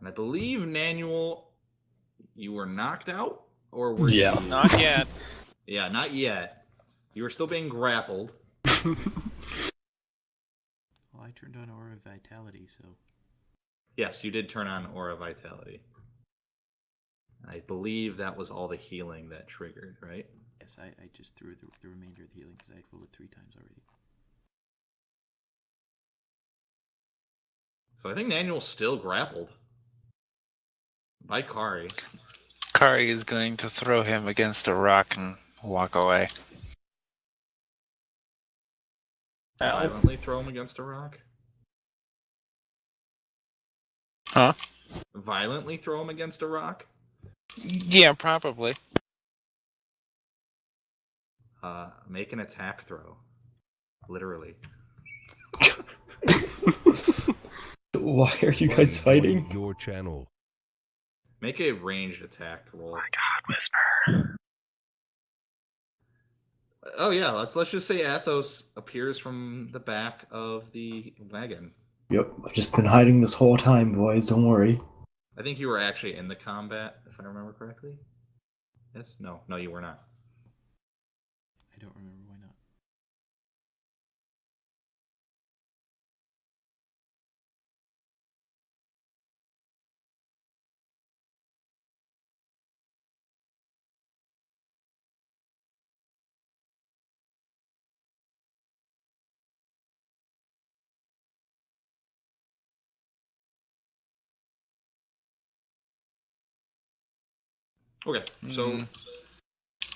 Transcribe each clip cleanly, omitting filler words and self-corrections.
And I believe, Nanual, you were knocked out? Or were Yeah. you... Not yet. Yeah, not yet. You were still being grappled. Well, I turned on Aura of Vitality, so... Yes, you did turn on Aura Vitality. I believe that was all the healing that triggered, right? Yes, I just threw the remainder of the healing because I had rolled it 3 times already. So I think Nanual's still grappled. By Kari. Kari is going to throw him against a rock and walk away. Violently throw him against a rock? Huh? Violently throw him against a rock? Yeah, probably. Make an attack throw. Literally. Why are you guys fighting? Your channel. Make a ranged attack roll. Oh my god, Whisper. Oh yeah, let's just say Athos appears from the back of the wagon. Yep, I've just been hiding this whole time, boys. Don't worry. I think you were actually in the combat, if I remember correctly. Yes? No, you were not. I don't remember, why not? Okay, so...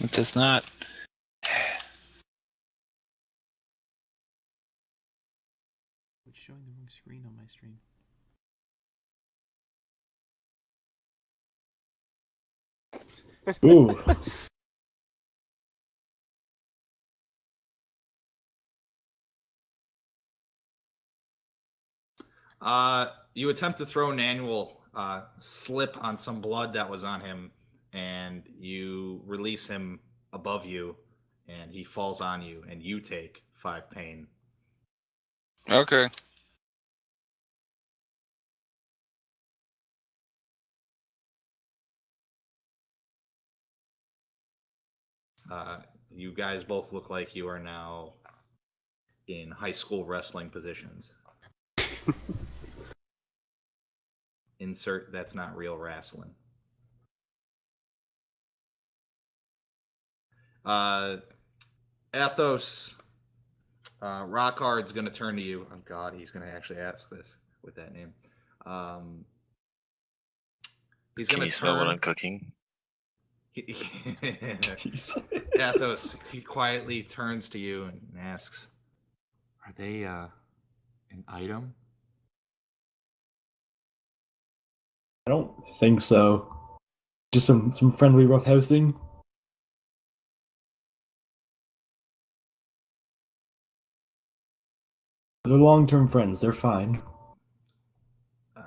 It does not. It's showing the wrong screen on my stream. Ooh. You attempt to throw Nanual, slip on some blood that was on him, and you release him above you, and he falls on you, and you take 5 pain. Okay. You guys both look like you are now in high school wrestling positions. Insert that's not real wrestling. Athos, Rockhard's going to turn to you. Oh god, he's going to actually ask this with that name. He's going to smell what I'm cooking? Athos, he quietly turns to you and asks, "Are they an item?" I don't think so. Just some friendly roughhousing. They're long-term friends. They're fine. All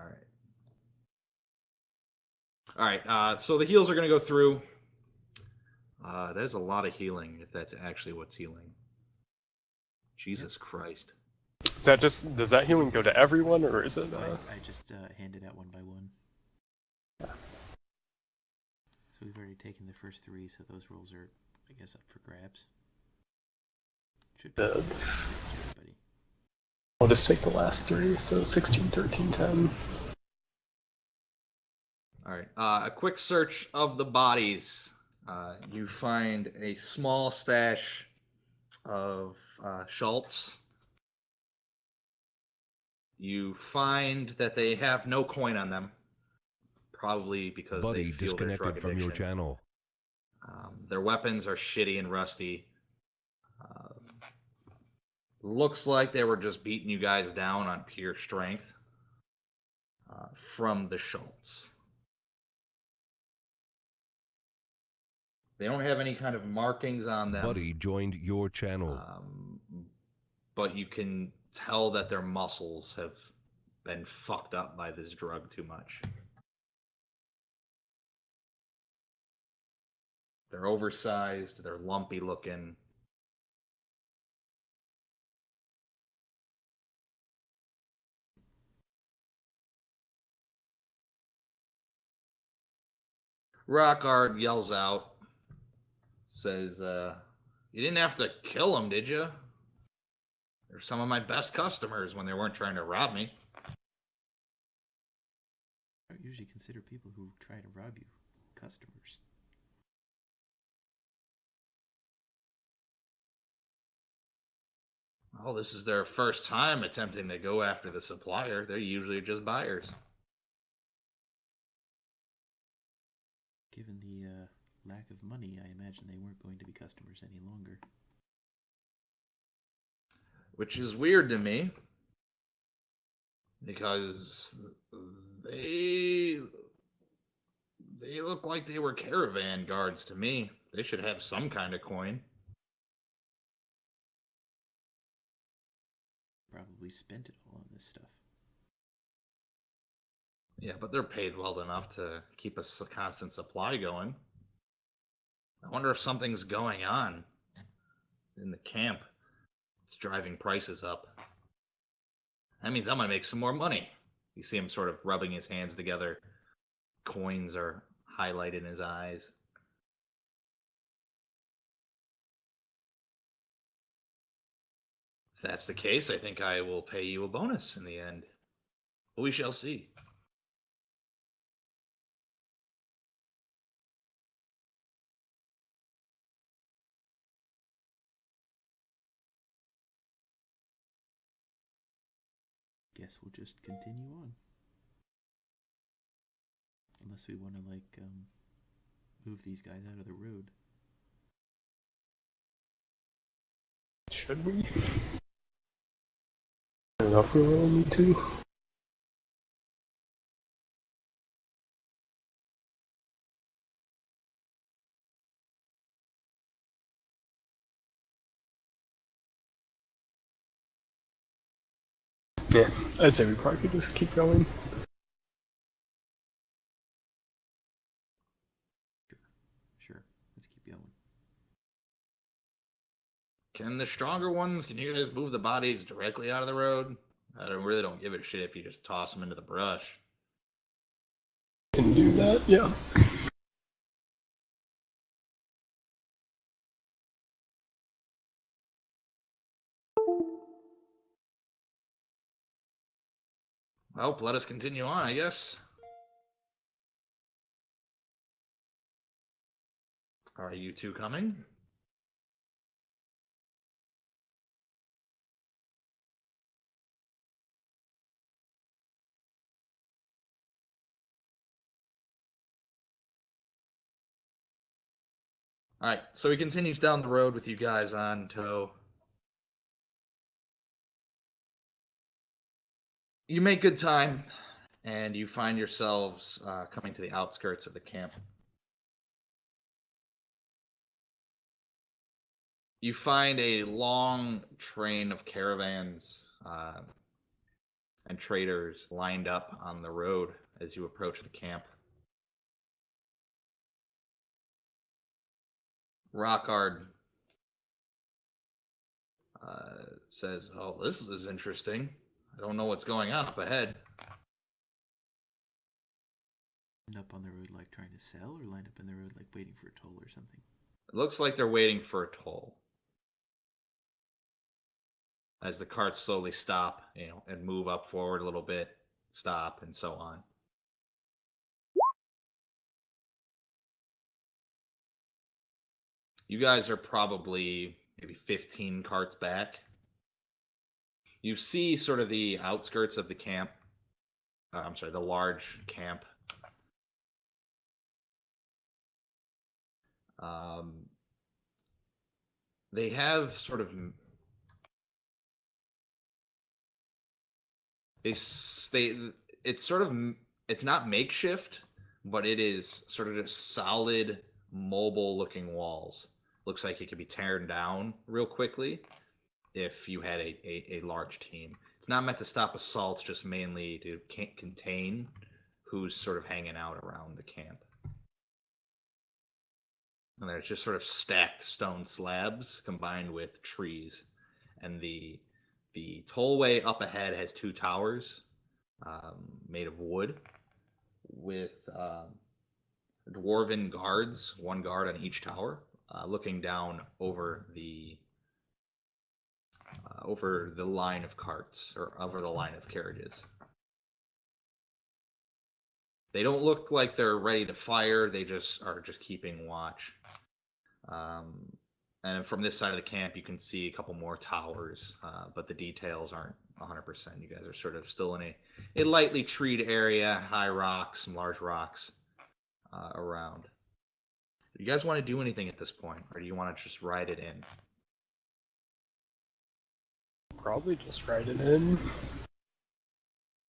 right. So the heals are going to go through. There's a lot of healing, if that's actually what's healing. Jesus Christ. Is that just, does that healing go to everyone, or is it? I just handed out one by one. Yeah. So we've already taken the first 3, so those rolls are, I guess, up for grabs. Should be everybody. I'll just take the last 3, so 16, 13, 10. All right. A quick search of the bodies. You find a small stash of Schultz. You find that they have no coin on them, probably because Buddy they feel their drug disconnected from your addiction. channel. Their weapons are shitty and rusty. Looks like they were just beating you guys down on pure strength from the Schultz. They don't have any kind of markings on them. Buddy joined your channel. But you can tell that their muscles have been fucked up by this drug too much. They're oversized, they're lumpy looking. Rockard yells out, says, "You didn't have to kill them, did you? They're some of my best customers when they weren't trying to rob me." I don't usually consider people who try to rob you customers. Well, this is their first time attempting to go after the supplier. They're usually just buyers. Given the lack of money, I imagine they weren't going to be customers any longer. Which is weird to me, because they look like they were caravan guards to me. They should have some kind of coin. Probably spent it all on this stuff. Yeah, but they're paid well enough to keep a constant supply going. I wonder if something's going on in the camp. It's driving prices up. That means I'm gonna make some more money. You see him sort of rubbing his hands together. Coins are highlighted in his eyes. If that's the case, I think I will pay you a bonus in the end. We shall see. Guess we'll just continue on. Unless we want to, move these guys out of the road. Should we? I don't know if we really need to. Yeah, I'd say we probably could just keep going. Sure, let's keep going. Can the stronger ones, can you guys move the bodies directly out of the road? I really don't give a shit if you just toss them into the brush. Can do that, yeah. Well, let us continue on, I guess. Are you two coming? All right, so he continues down the road with you guys on tow. You make good time, and you find yourselves coming to the outskirts of the camp. You find a long train of caravans and traders lined up on the road as you approach the camp. Rockard says, "Oh, this is interesting. I don't know what's going on up ahead." Lined up on the road like trying to sell, or lined up in the road like waiting for a toll or something? It looks like they're waiting for a toll. As the carts slowly stop, and move up forward a little bit, stop, and so on. You guys are probably maybe 15 carts back. You see sort of the outskirts of the camp. I'm sorry, the large camp. They have sort of it's not makeshift, but it is sort of just solid, mobile looking walls. Looks like it could be torn down real quickly if you had a large team. It's not meant to stop assaults, just mainly to contain who's sort of hanging out around the camp. And there's just sort of stacked stone slabs combined with trees. And the tollway up ahead has two towers made of wood with dwarven guards, one guard on each tower, looking down over the line of carts, or over the line of carriages. They don't look like they're ready to fire. They just are keeping watch. And from this side of the camp, you can see a couple more towers, but the details aren't 100%. You guys are sort of still in a lightly treed area, high rocks, some large rocks around. Do you guys want to do anything at this point, or do you want to just ride it in? Probably just write it in.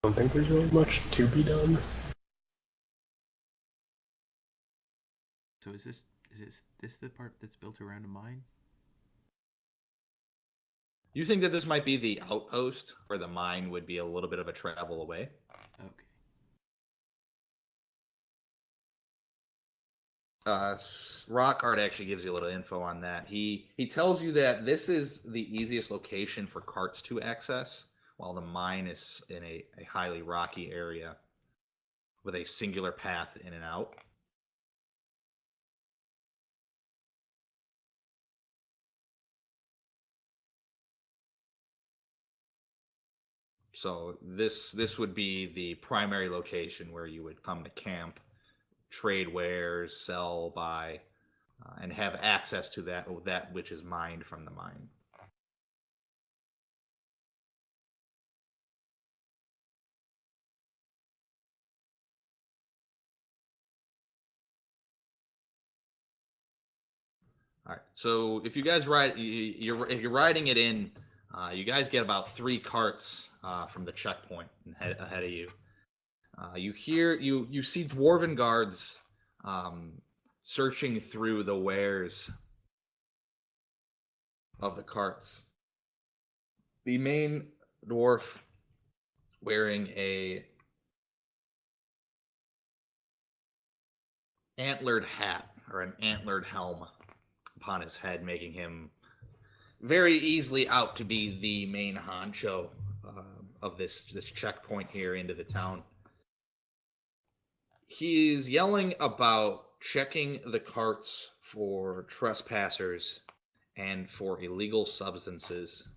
I don't think there's really much to be done. So is this the part that's built around a mine? You think that this might be the outpost, where the mine would be a little bit of a travel away? Okay. Rockart actually gives you a little info on that. He tells you that this is the easiest location for carts to access, while the mine is in a highly rocky area with a singular path in and out. So this would be the primary location where you would come to camp, trade wares, sell, buy, and have access to that which is mined from the mine. All right. So if you guys if you're riding it in, you guys get about 3 carts from the checkpoint ahead of you. You see dwarven guards searching through the wares of the carts. The main dwarf wearing a antlered hat or an antlered helm upon his head, making him very easily out to be the main honcho of this checkpoint here into the town. He's yelling about checking the carts for trespassers and for illegal substances.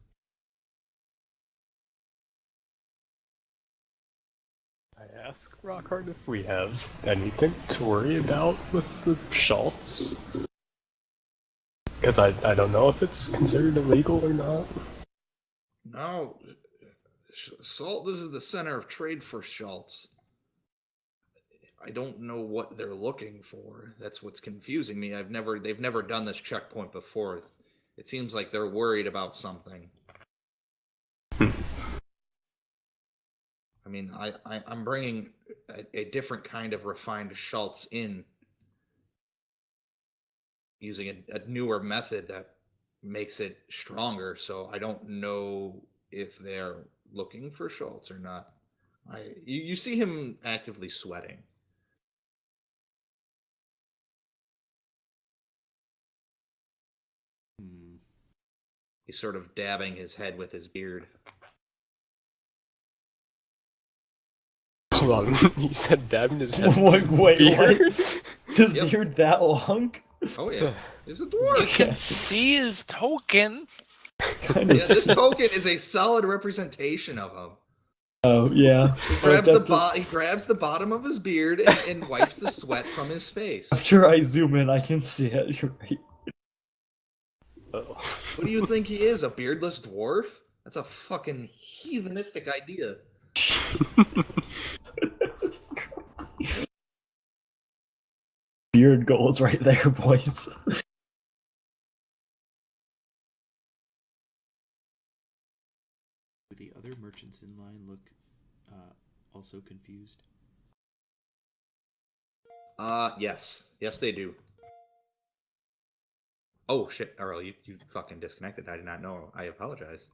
I ask Rockhart if we have anything to worry about with the Schultz. Because I don't know if it's considered illegal or not. No, Salt, this is the center of trade for Schultz. I don't know what they're looking for. That's what's confusing me. They've never done this checkpoint before. It seems like they're worried about something. I mean, I'm bringing a different kind of refined Schultz in, using a newer method that makes it stronger. So I don't know if they're looking for Schultz or not. You see him actively sweating. He's sort of dabbing his head with his beard. Hold on, you said dabbing his head. Wait, what? Beard? His Yep. beard that long? Oh yeah, So- he's a You dwarf. can see his token. Kind Yeah, of. this token is a solid representation of him. Oh yeah. He grabs he grabs the bottom of his beard and wipes the sweat from his face. After I zoom in, I can see it. You're right. Oh. What do you think he is? A beardless dwarf? That's a fucking heathenistic idea. Beard goals right there, boys. Do the other merchants in line look also confused? Yes. Yes, they do. Oh, shit, Earl, you fucking disconnected. I did not know. I apologize.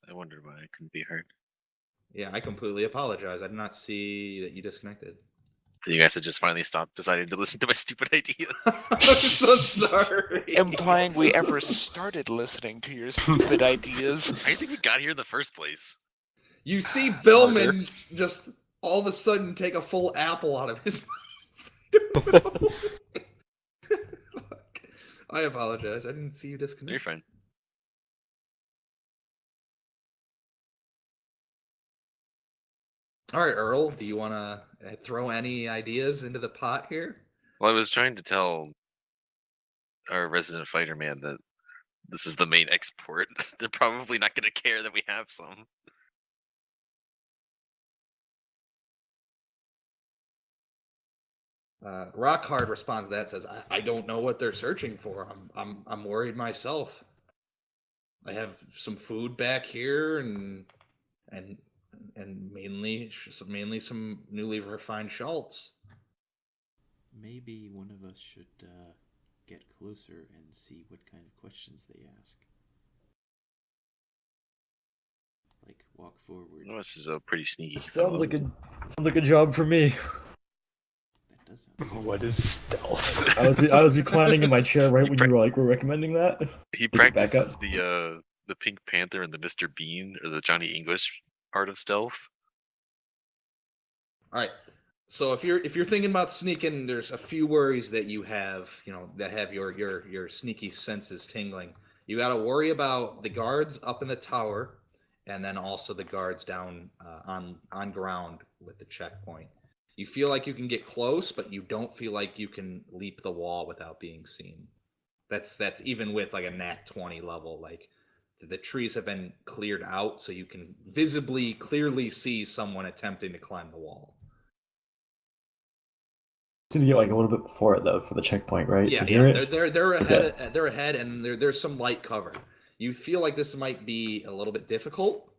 I wondered why I couldn't be heard. Yeah, I completely apologize. I did not see that you disconnected. So you guys had just finally stopped deciding to listen to my stupid ideas. I'm so sorry. Implying we ever started listening to your stupid ideas. How do you think we got here in the first place? You see Billman just all of a sudden take a full apple out of his mouth. Fuck. I apologize. I didn't see you disconnect. You're fine. All right, Earl, do you want to throw any ideas into the pot here? Well, I was trying to tell our resident fighter man that this is the main export. They're probably not going to care that we have some. Rockhard responds to that, says, I don't know what they're searching for. I'm worried myself. I have some food back here and mainly some newly refined schmaltz. Maybe one of us should get closer and see what kind of questions they ask. Like walk forward. Well, this is a pretty sneaky. Sounds fellow. like a job for me. That does sound. What is stealth? I was reclining in my chair right when you were recommending that. He Pick it back practices up. the Pink Panther and the Mr. Bean or the Johnny English part of stealth. All right. So if you're thinking about sneaking, there's a few worries that you have, that have your sneaky senses tingling. You got to worry about the guards up in the tower, and then also the guards down on ground with the checkpoint. You feel like you can get close, but you don't feel like you can leap the wall without being seen. That's even with like a nat 20 level. Like the trees have been cleared out, so you can visibly, clearly see someone attempting to climb the wall. To get like a little bit before it though for the checkpoint, right? Yeah, To hear yeah. it? They're ahead. Okay. They're ahead, and there's some light cover. You feel like this might be a little bit difficult,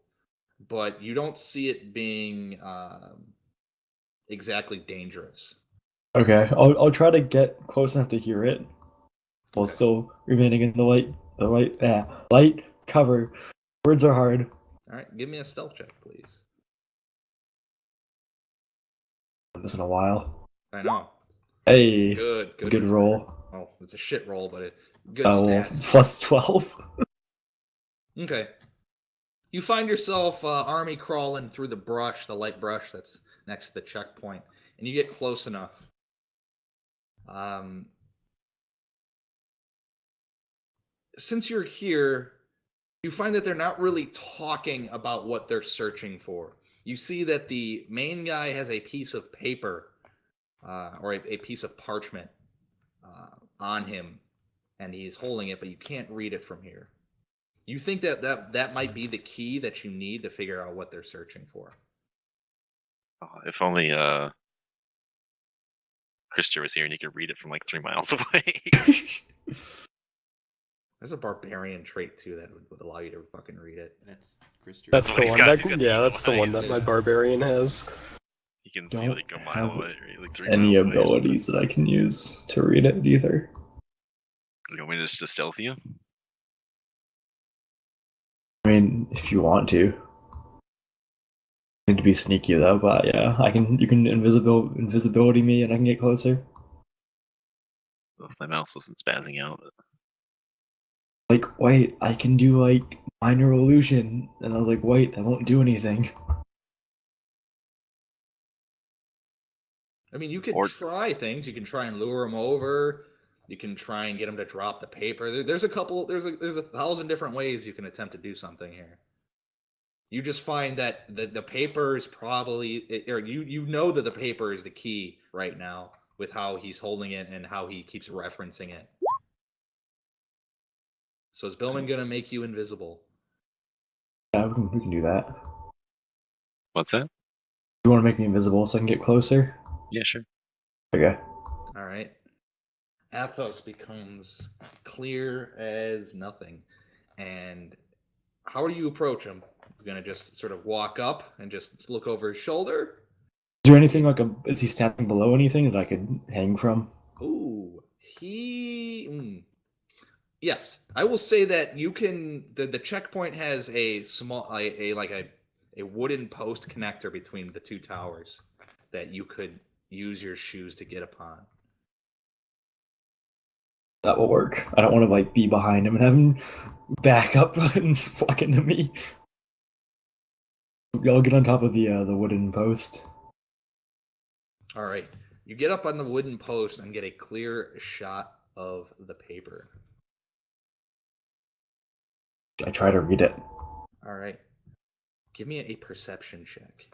but you don't see it being exactly dangerous. Okay, I'll try to get close enough to hear it, while Okay. still remaining in the light cover. Words are hard. All right, give me a stealth check, please. This in a while. I know. Hey, Good good roll. Well, it's a shit roll, but good Oh, well, stats. plus 12. Okay. You find yourself army crawling through the brush, the light brush that's next to the checkpoint, and you get close enough. Since you're here, you find that they're not really talking about what they're searching for. You see that the main guy has a piece of paper or a piece of parchment on him, and he's holding it, but you can't read it from here. You think that might be the key that you need to figure out what they're searching for. Oh, if only Christian was here and he could read it from like 3 miles away. There's a barbarian trait too that would allow you to fucking read it. That's Christopher. That's Well, the he's one. got- he's got the That's the one eyes. that my barbarian has. He can see Don't like a mile have away, or like 3 Any miles away. or something. abilities that I can use to read it either. You want me just to stealth you? I mean, if you want to. Need to be sneaky though, but yeah, you can invisibility me and I can get closer. Well, if my mouse wasn't spazzing out. Like, wait, I can do like minor illusion, and I was like, wait, that won't do anything. I mean, you could Or- try things. You can try and lure them over. You can try and get them to drop the paper. There's a 1,000 different ways you can attempt to do something here. You just find that the paper is probably, or you know that the paper is the key right now with how he's holding it and how he keeps referencing it. So is Billman gonna make you invisible? Yeah, we can do that. What's that? You want to make me invisible so I can get closer? Yeah, sure. Okay. All right. Athos becomes clear as nothing. And how do you approach him? You're gonna just sort of walk up and just look over his shoulder? Is there anything is he standing below anything that I could hang from? Ooh, yes, I will say that you can. The checkpoint has a small, a wooden post connector between the two towers that you could use your shoes to get upon. That will work. I don't want to like be behind him and have him back up and walk into me. Y'all get on top of the wooden post. All right. You get up on the wooden post and get a clear shot of the paper. I try to read it. All right. Give me a perception check.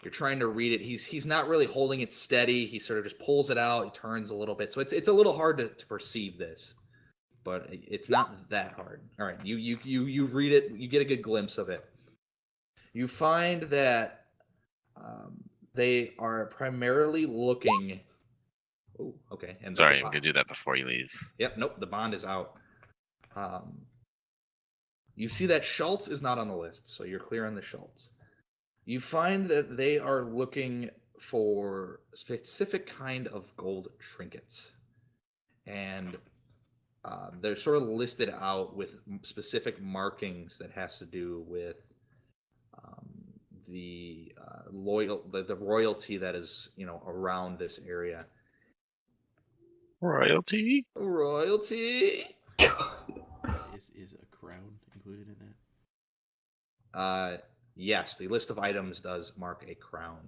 You're trying to read it. He's not really holding it steady. He sort of just pulls it out. He turns a little bit. So it's a little hard to perceive this, but it's not that hard. All right. You read it. You get a good glimpse of it. You find that they are primarily looking. Oh, okay. And Sorry, I'm gonna do that before he leaves. Yep. Nope. The bond is out. You see that Schultz is not on the list, so you're clear on the Schultz. You find that they are looking for a specific kind of gold trinkets. And they're sort of listed out with specific markings that has to do with the royalty that is, around this area. Royalty? Royalty? Is a crown included in that? Yes, the list of items does mark a crown.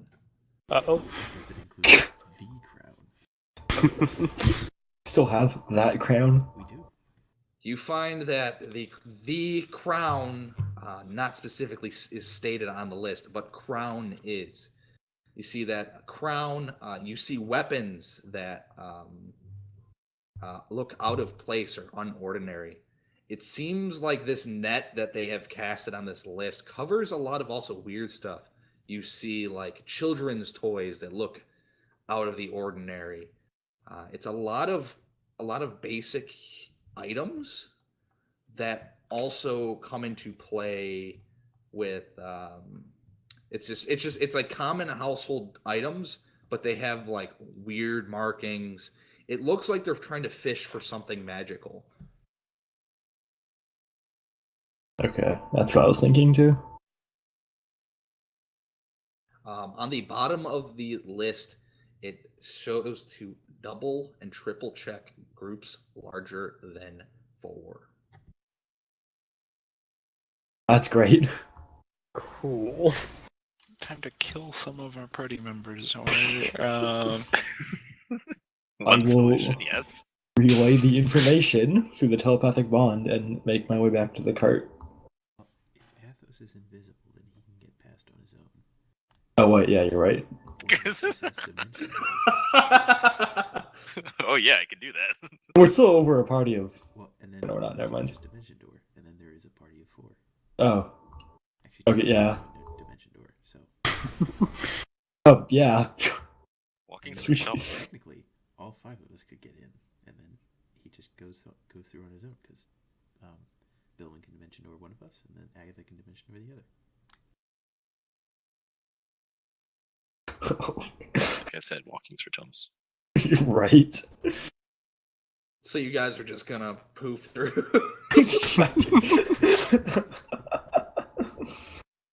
Uh-oh. Does it include the crown? Still have that crown? We do. You find that the crown, not specifically is stated on the list, but crown is. You see that crown. You see weapons that look out of place or unordinary. It seems like this net that they have casted on this list covers a lot of also weird stuff. You see like children's toys that look out of the ordinary. It's a lot of basic items that also come into play with it's like common household items, but they have like weird markings. It looks like they're trying to fish for something magical. Okay, that's what I was thinking too. On the bottom of the list, it shows to double and triple check groups larger than 4. That's great. Cool. Time to kill some of our party members. Or, One will- solution, yes. Relay the information through the telepathic bond and make my way back to the cart. Well, if Athos is invisible, then he can get past on his own. Oh wait, yeah, you're right. Access dimension. Oh yeah, I can do that. We're still over a party of. Well, and then No, we're not, never mind. Just dimension door, and then there is a party of 4. Oh. Actually, Okay, there is yeah. a dimension door. So Oh yeah. Walking Sweet. through shelves. technically, all 5 of us could get in, and then he just goes through on his own because Billman can dimension door one of us, and then Agatha can dimension door the other. Like I said, walking through tomes. You're right. So you guys are just gonna poof through.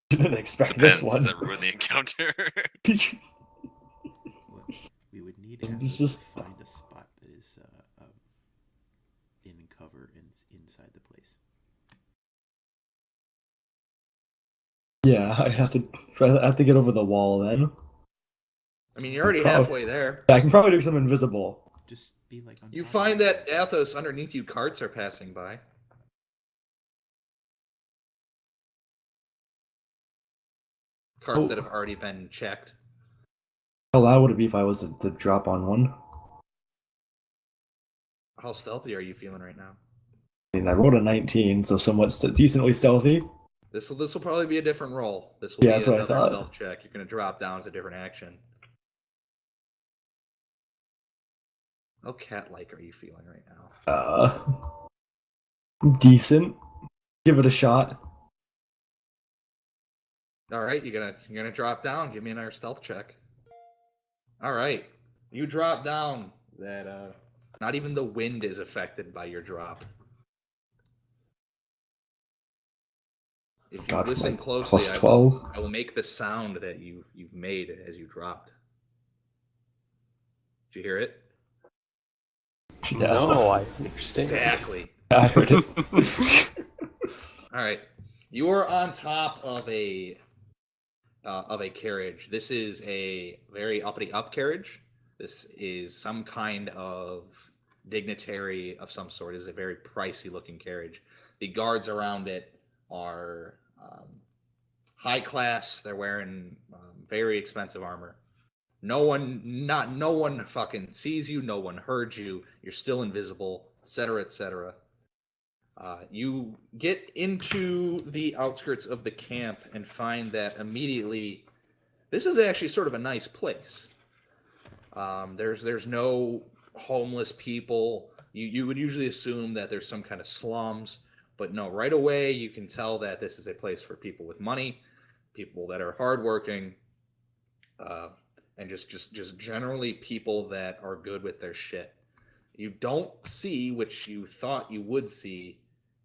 Didn't expect Depends. this one. Does that ruin the encounter? Well, we would need This Athos is- to find a spot that is in cover and inside the place. Yeah, I have to. So I have to get over the wall then. I mean, you're already Probably- halfway there. I can probably do some invisible. Just be like on You top of find it. that Athos underneath you carts are passing by. Carts Oh. that have already been checked. How loud would it be if I was to drop on one? How stealthy are you feeling right now? I mean, I rolled a 19, so somewhat decently stealthy. This will probably be a different roll. This will Yeah, be that's what I another thought. stealth check. You're gonna drop down as a different action. How cat-like are you feeling right now? Decent. Give it a shot. All right, you're gonna drop down. Give me another stealth check. All right, you drop down. That not even the wind is affected by your drop. If you God, listen like closely, plus 12. I will make the sound that you've made as you dropped. Did you hear it? Yeah. No, I understand. Exactly. I heard it. All right, you are on top of a carriage. This is a very uppity up carriage. This is some kind of dignitary of some sort. It is a very pricey looking carriage. The guards around it are high class. They're wearing very expensive armor. No one fucking sees you. No one heard you. You're still invisible, etc., etc. You get into the outskirts of the camp and find that immediately this is actually sort of a nice place. There's no homeless people. You would usually assume that there's some kind of slums, but no, right away you can tell that this is a place for people with money, people that are hardworking, and just generally people that are good with their shit. You don't see, which you thought you would see,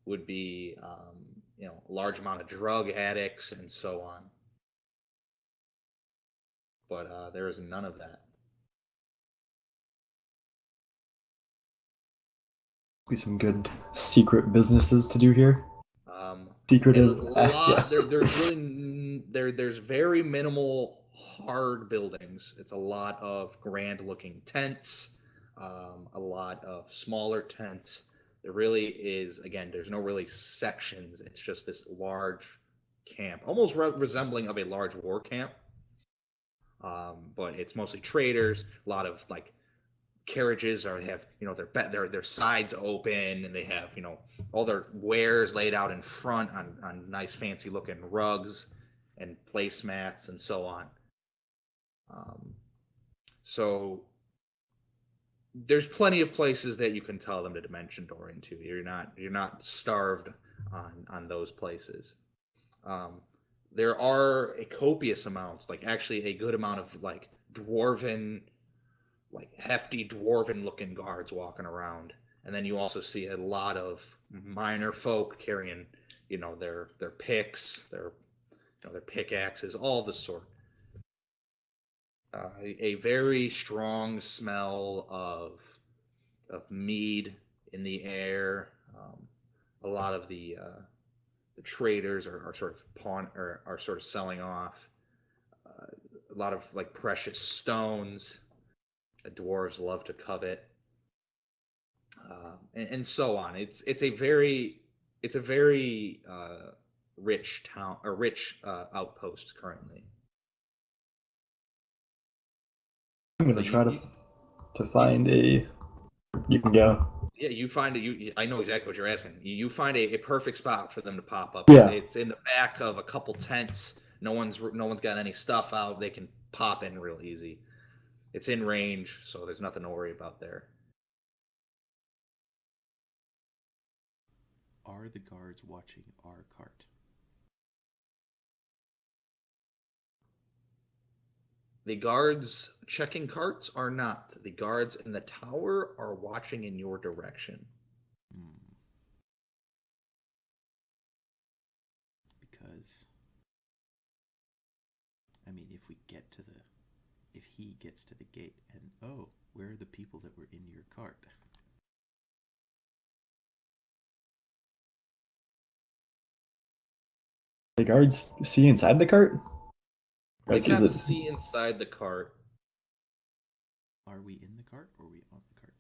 would be a large amount of drug addicts and so on. But there is none of that. Be some good secret businesses to do here. A Secretive. lot. Yeah. There's very minimal hard buildings. It's a lot of grand looking tents, a lot of smaller tents. There really is, again, there's no really sections. It's just this large camp, almost resembling of a large war camp. But it's mostly traders. A lot of like carriages have their sides open, and they have all their wares laid out in front on nice fancy looking rugs and placemats and so on. So there's plenty of places that you can tell them to dimension door into. You're not starved on those places. There are a copious amounts, like actually a good amount of like dwarven, like hefty dwarven looking guards walking around. And then you also see a lot of minor folk carrying, their picks, their pickaxes, all the sort. A very strong smell of mead in the air. A lot of the traders are sort of are sort of selling off a lot of like precious stones that dwarves love to covet, and so on. It's a very rich town, or rich outpost currently. I'm gonna try to find a. You can go. Yeah, you find it. I know exactly what you're asking. You find a perfect spot for them to pop up. Yeah. It's in the back of a couple tents. No one's got any stuff out. They can pop in real easy. It's in range, so there's nothing to worry about there. Are the guards watching our cart? The guards checking carts are not. The guards in the tower are watching in your direction. Because, I mean, if he gets to the gate and, where are the people that were in your cart? The guards see inside the cart? They Like, cannot is it? see inside the cart. Are we in the cart or are we on the cart?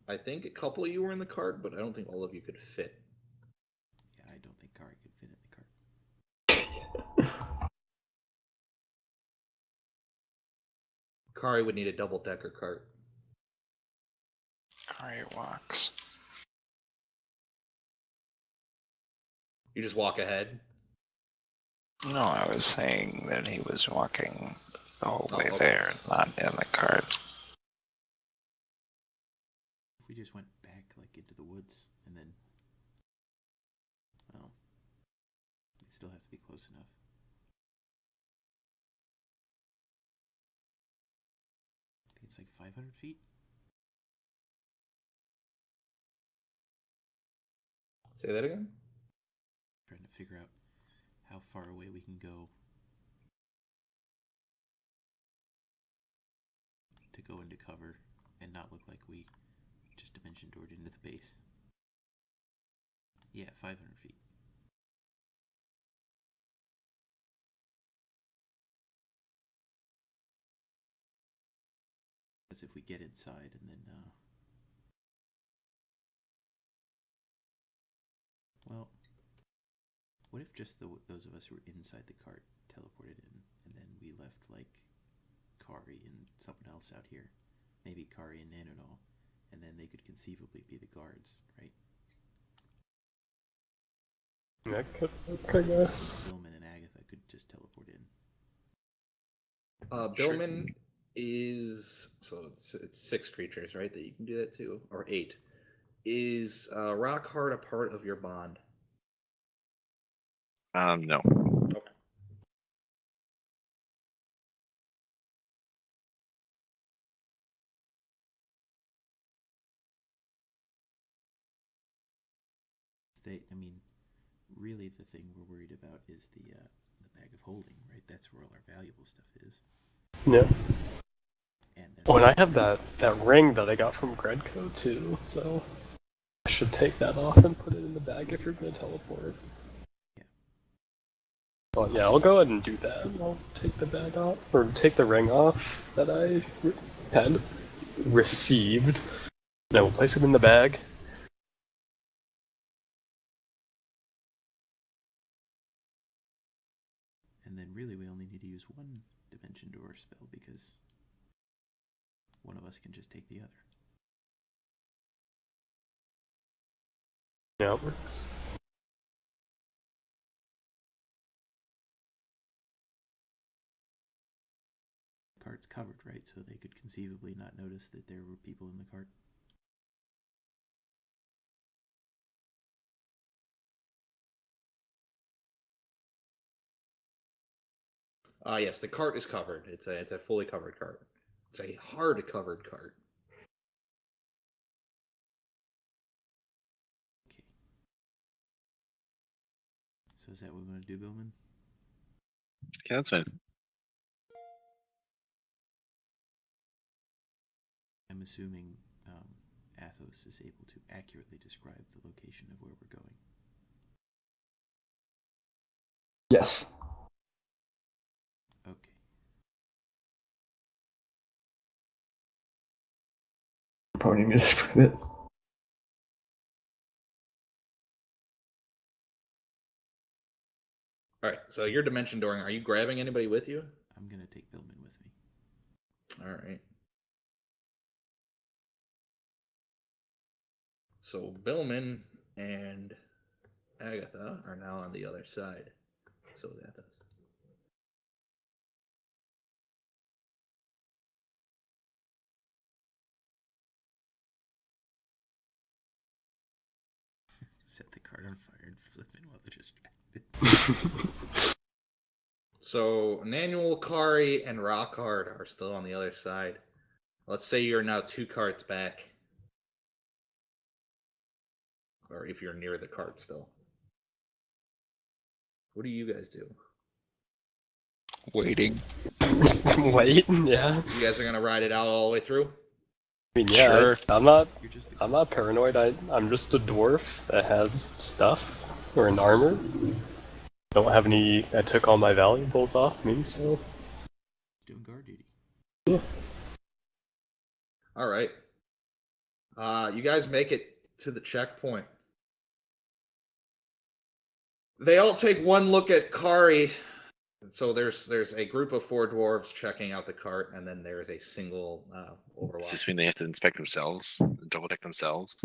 I think a couple of you were in the cart, but I don't think all of you could fit. Yeah, I don't think Kari could fit in the cart. Kari would need a double-decker cart. Kari walks. You just walk ahead. No, I was saying that he was walking the whole way okay. there, not in the cart. If we just went back, like, into the woods, and then... Well... We'd still have to be close enough. I think it's like 500 feet? Say that again? Trying to figure out how far away we can go to go into cover and not look like we just dimension doored into the base. Yeah, 500 feet. As if we get inside and then, well, what if just those of us who were inside the cart teleported in, and then we left, like, Kari and someone else out here? Maybe Kari and Nanunal, and then they could conceivably be the guards, right? That could work, I guess. Billman and Agatha could just teleport in. Billman is it's 6 creatures, right? That you can do that to, or 8. Is rock hard a part of your bond? No. Okay. I mean, really the thing we're worried about is the bag of holding, right? That's where all our valuable stuff is. Yeah. And then Oh, and I have that ring that I got from Gredco too, so I should take that off and put it in the bag if you're gonna teleport. Yeah. Well, yeah, I'll go ahead and do that. I'll take the bag off, or take the ring off that I had received, and I will place it in the bag. And then really we only need to use one dimension door spell because one of us can just take the other. Yeah, it works. The cart's covered, right? So they could conceivably not notice that there were people in the cart. Yes, the cart is covered. It's a fully covered cart. It's a hard covered cart. Okay. So is that what we want to do, Billman? Yeah, that's fine. I'm assuming Athos is able to accurately describe the location of where we're going. Yes. Okay. Probably need to describe it. All right. So you're dimension dooring. Are you grabbing anybody with you? I'm going to take Billman with me. All right. So Billman and Agatha are now on the other side. So is Athos. Set the cart on fire and slip in while they're distracted. So Nanual, Kari, and Rockhard are still on the other side. Let's say you're now 2 carts back. Or if you're near the cart still. What do you guys do? Waiting. Wait, yeah. You guys are gonna ride it out all the way through? I mean, yeah, Sure. I'm not You're just the I'm not guards. paranoid. I'm just a dwarf that has stuff or an armor. Don't have any. I took all my valuables off me, so Doing guard duty. All right. You guys make it to the checkpoint. They all take one look at Kari. So there's a group of 4 dwarves checking out the cart, and then there's a single Does overwatch. this mean they have to inspect themselves, double check themselves?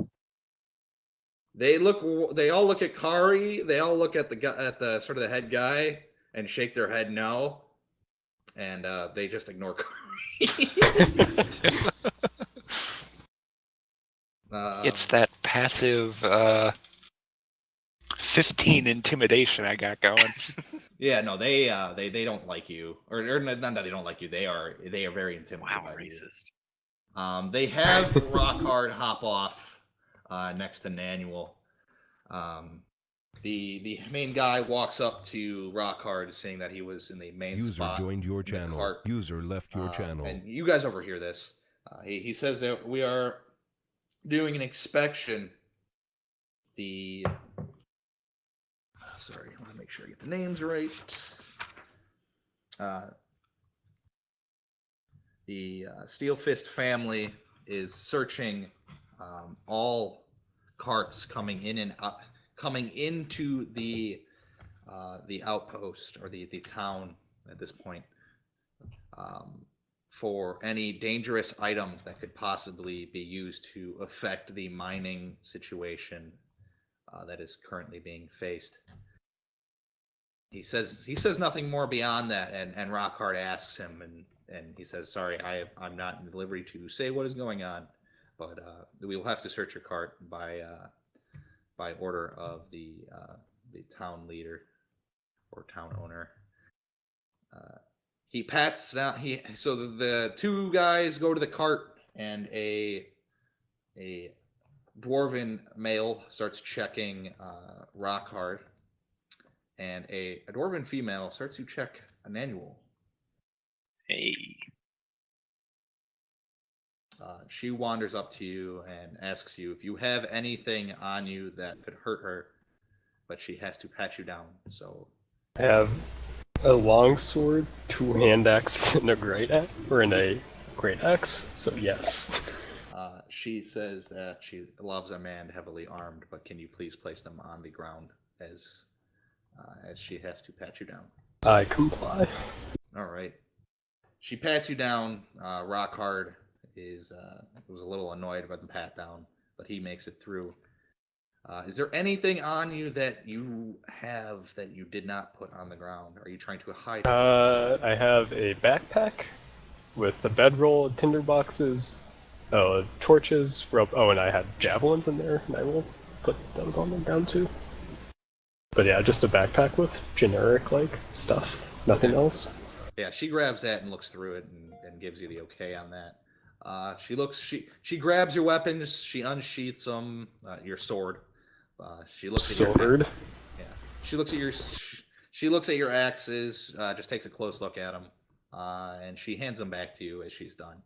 They all look at Kari. They all look at the sort of the head guy and shake their head no, and they just ignore Kari. It's that passive 15 intimidation I got going. Yeah, no, they don't like you, or not that they don't like you. They are very intimidated. Wow, by you. racist. They have Rockhard hop off next to Nanual. The main guy walks up to Rockhard, saying that he was in the main User spot. joined your in the channel. cart. User left your channel. And you guys overhear this. He says that we are doing an inspection. Sorry, I want to make sure I get the names right. The Steel Fist family is searching all carts coming in and out, coming into the outpost or the town at this point, for any dangerous items that could possibly be used to affect the mining situation that is currently being faced. He says nothing more beyond that, and Rockhard asks him, and he says, "Sorry, I'm not in liberty to say what is going on, but we will have to search your cart by order of the town leader or town owner." He pats down. So the two guys go to the cart, and a dwarven male starts checking Rockhard, and a dwarven female starts to check a manual. Hey. She wanders up to you and asks you if you have anything on you that could hurt her, but she has to pat you down. So I have a long sword, 2 hand axes, and a great axe, or in a great axe. So yes. she says that she loves a man heavily armed, but can you please place them on the ground as she has to pat you down? I comply. All right. She pats you down. Rockhard was a little annoyed about the pat down, but he makes it through. Is there anything on you that you have that you did not put on the ground? Are you trying to hide it? I have a backpack with a bedroll, tinder boxes, torches, rope. Oh, and I had javelins in there, and I will put those on the ground too. But yeah, just a backpack with generic stuff. Nothing else. Yeah, she grabs that and looks through it and gives you the okay on that. She grabs your weapons. She unsheaths them. Your sword. She looks at Sword. Yeah. She looks at your axes. Just takes a close look at them, and she hands them back to you as she's done.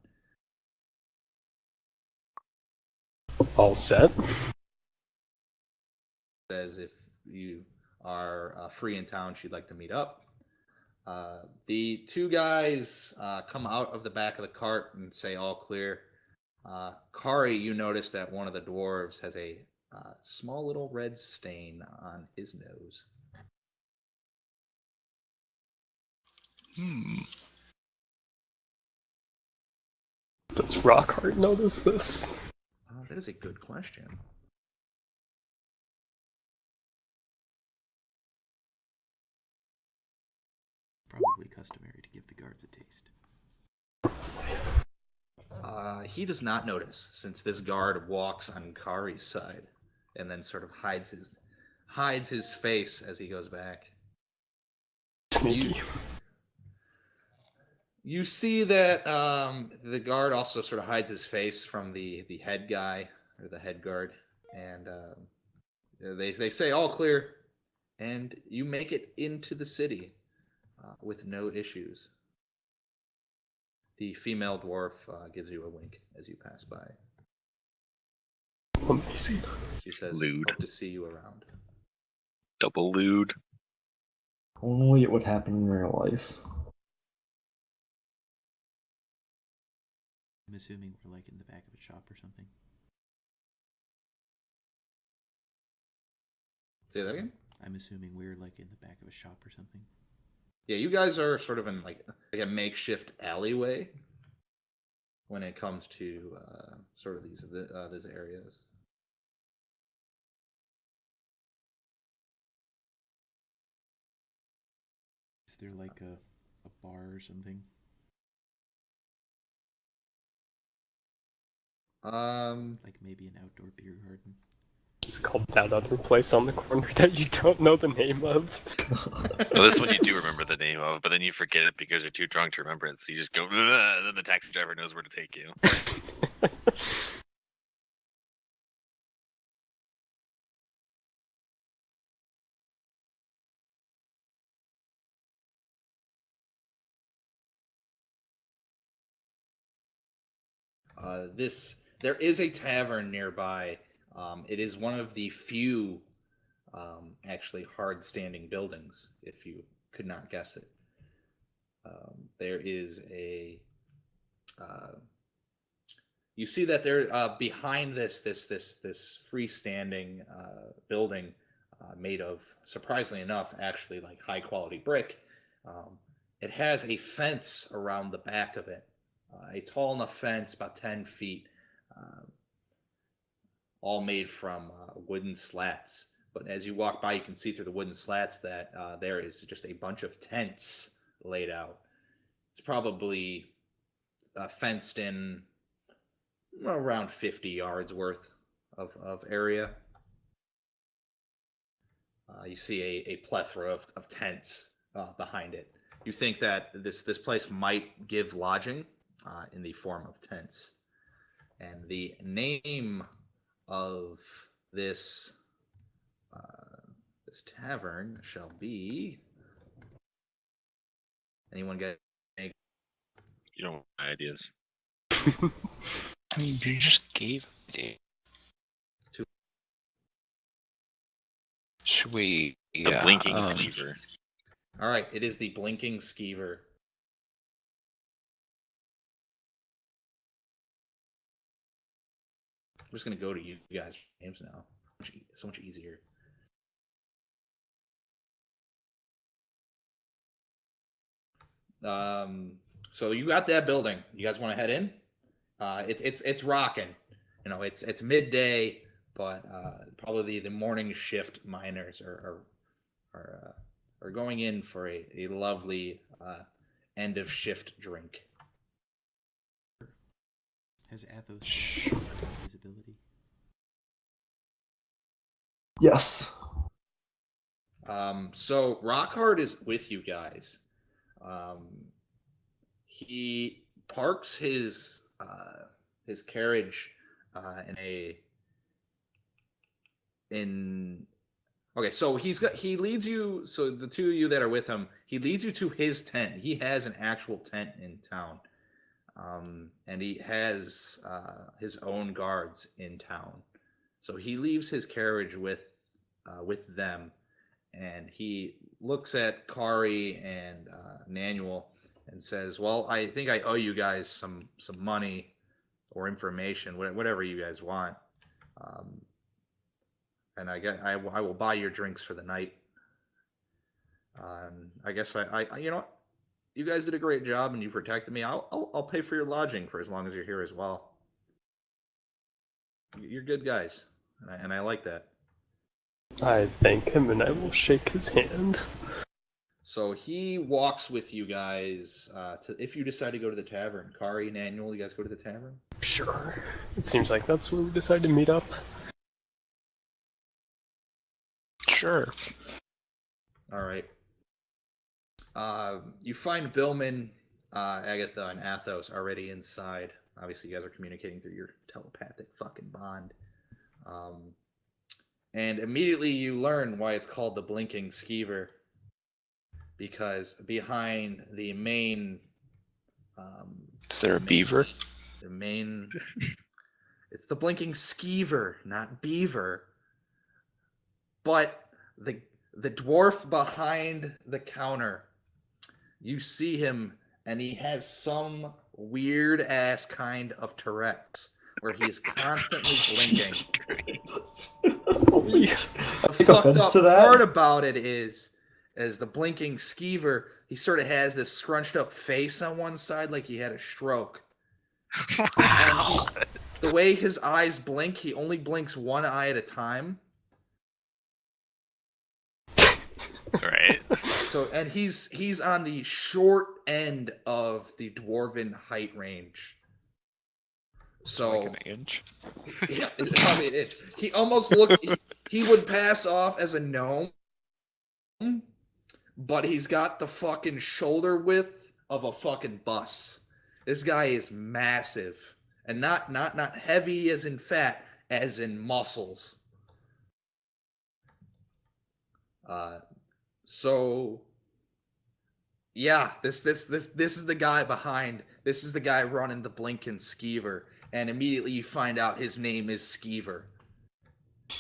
All set. Says if you are free in town, she'd like to meet up. The two guys come out of the back of the cart and say all clear. Kari, you notice that one of the dwarves has a small little red stain on his nose. Does Rockhart notice this? That is a good question. Probably customary to give the guards a taste. He does not notice, since this guard walks on Kari's side and then sort of hides his face as he goes back. Sneaky. You see that the guard also sort of hides his face from the head guy or the head guard, and they say all clear, and you make it into the city with no issues. The female dwarf gives you a wink as you pass by. Amazing. She says, Lewd. "Hope to see you around." Double lewd. Only it would happen in real life. I'm assuming we're in the back of a shop or something. Say that again? I'm assuming we're in the back of a shop or something. Yeah, you guys are sort of in like a makeshift alleyway when it comes to sort of these areas. Is there a bar or something? Maybe an outdoor beer garden? It's called that other place on the corner that you don't know the name of. Well, this one you do remember the name of, but then you forget it because you're too drunk to remember it. So you just go, "Ugh," and then the taxi driver knows where to take you. There is a tavern nearby. It is one of the few actually hard-standing buildings, if you could not guess it. There is a You see that there behind this freestanding building made of, surprisingly enough, actually like high quality brick. It has a fence around the back of it, a tall enough fence, about 10 feet, all made from wooden slats. But as you walk by, you can see through the wooden slats that there is just a bunch of tents laid out. It's probably fenced in around 50 yards worth of area. You see a plethora of tents behind it. You think that this place might give lodging in the form of tents. And the name of this this tavern shall be. Anyone get any? You don't want my ideas. I mean, you just gave it. Two. Should we? The blinking skeever. All right, it is the Blinking Skeever. I'm just gonna go to you guys' names now. So much easier. So you got that building. You guys want to head in? It's rocking. You know, it's midday, but probably the morning shift miners are going in for a lovely end of shift drink. Has Athos visibility? Yes. So Rockhard is with you guys. He parks his carriage okay, so he leads you, so the two of you that are with him, he leads you to his tent. He has an actual tent in town. And he has his own guards in town. So he leaves his carriage with them, and he looks at Kari and Nanual and says, "Well, I think I owe you guys some money or information, whatever you guys want. And I will buy your drinks for the night. I guess I you know what? You guys did a great job and you protected me. I'll pay for your lodging for as long as you're here as well. You're good guys, and I like that." I thank him and I will shake his hand. So he walks with you guys if you decide to go to the tavern. Kari and Nanual, you guys go to the tavern? Sure. It seems like that's where we decide to meet up. Sure. All right. You find Billman, Agatha, and Athos already inside. Obviously, you guys are communicating through your telepathic fucking bond. And immediately you learn why it's called the Blinking Skeever. Because behind the main... Is there a beaver? The main... It's the Blinking Skeever, not beaver. But the dwarf behind the counter, you see him, and he has some weird ass kind of Tourette's where he is constantly blinking. The fucked up part about it is, as the Blinking Skeever, he sort of has this scrunched up face on one side like he had a stroke. Wow. The way his eyes blink, he only blinks one eye at a time. Right. So, and he's on the short end of the dwarven height range. So Like an inch. Yeah, probably an inch. He almost looked. He would pass off as a gnome, but he's got the fucking shoulder width of a fucking bus. This guy is massive, and not heavy as in fat, as in muscles. So yeah, this is the guy behind. This is the guy running the Blinking Skeever, and immediately you find out his name is Skeever.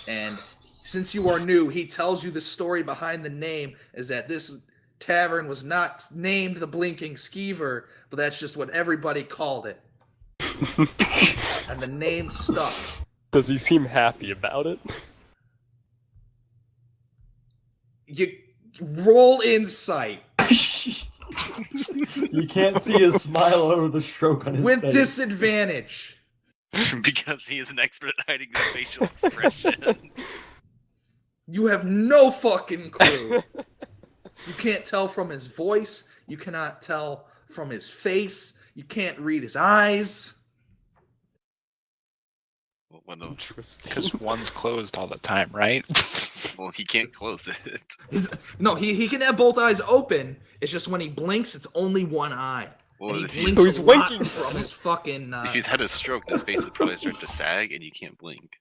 And since you are new, he tells you the story behind the name is that this tavern was not named the Blinking Skeever, but that's just what everybody called it. And the name stuck. Does he seem happy about it? You roll insight You can't see his smile over the stroke on his with face. disadvantage. Because he is an expert at hiding his facial expression. You have no fucking clue. You can't tell from his voice. You cannot tell from his face. You can't read his eyes. One of, Interesting. Because one's closed all the time, right? well, he can't close it. No, he can have both eyes open. It's just when he blinks, it's only one eye. Well, And if he he's, blinks So a he's lot winking. from his fucking. if he's had a stroke, his face is probably starting to sag, and you can't blink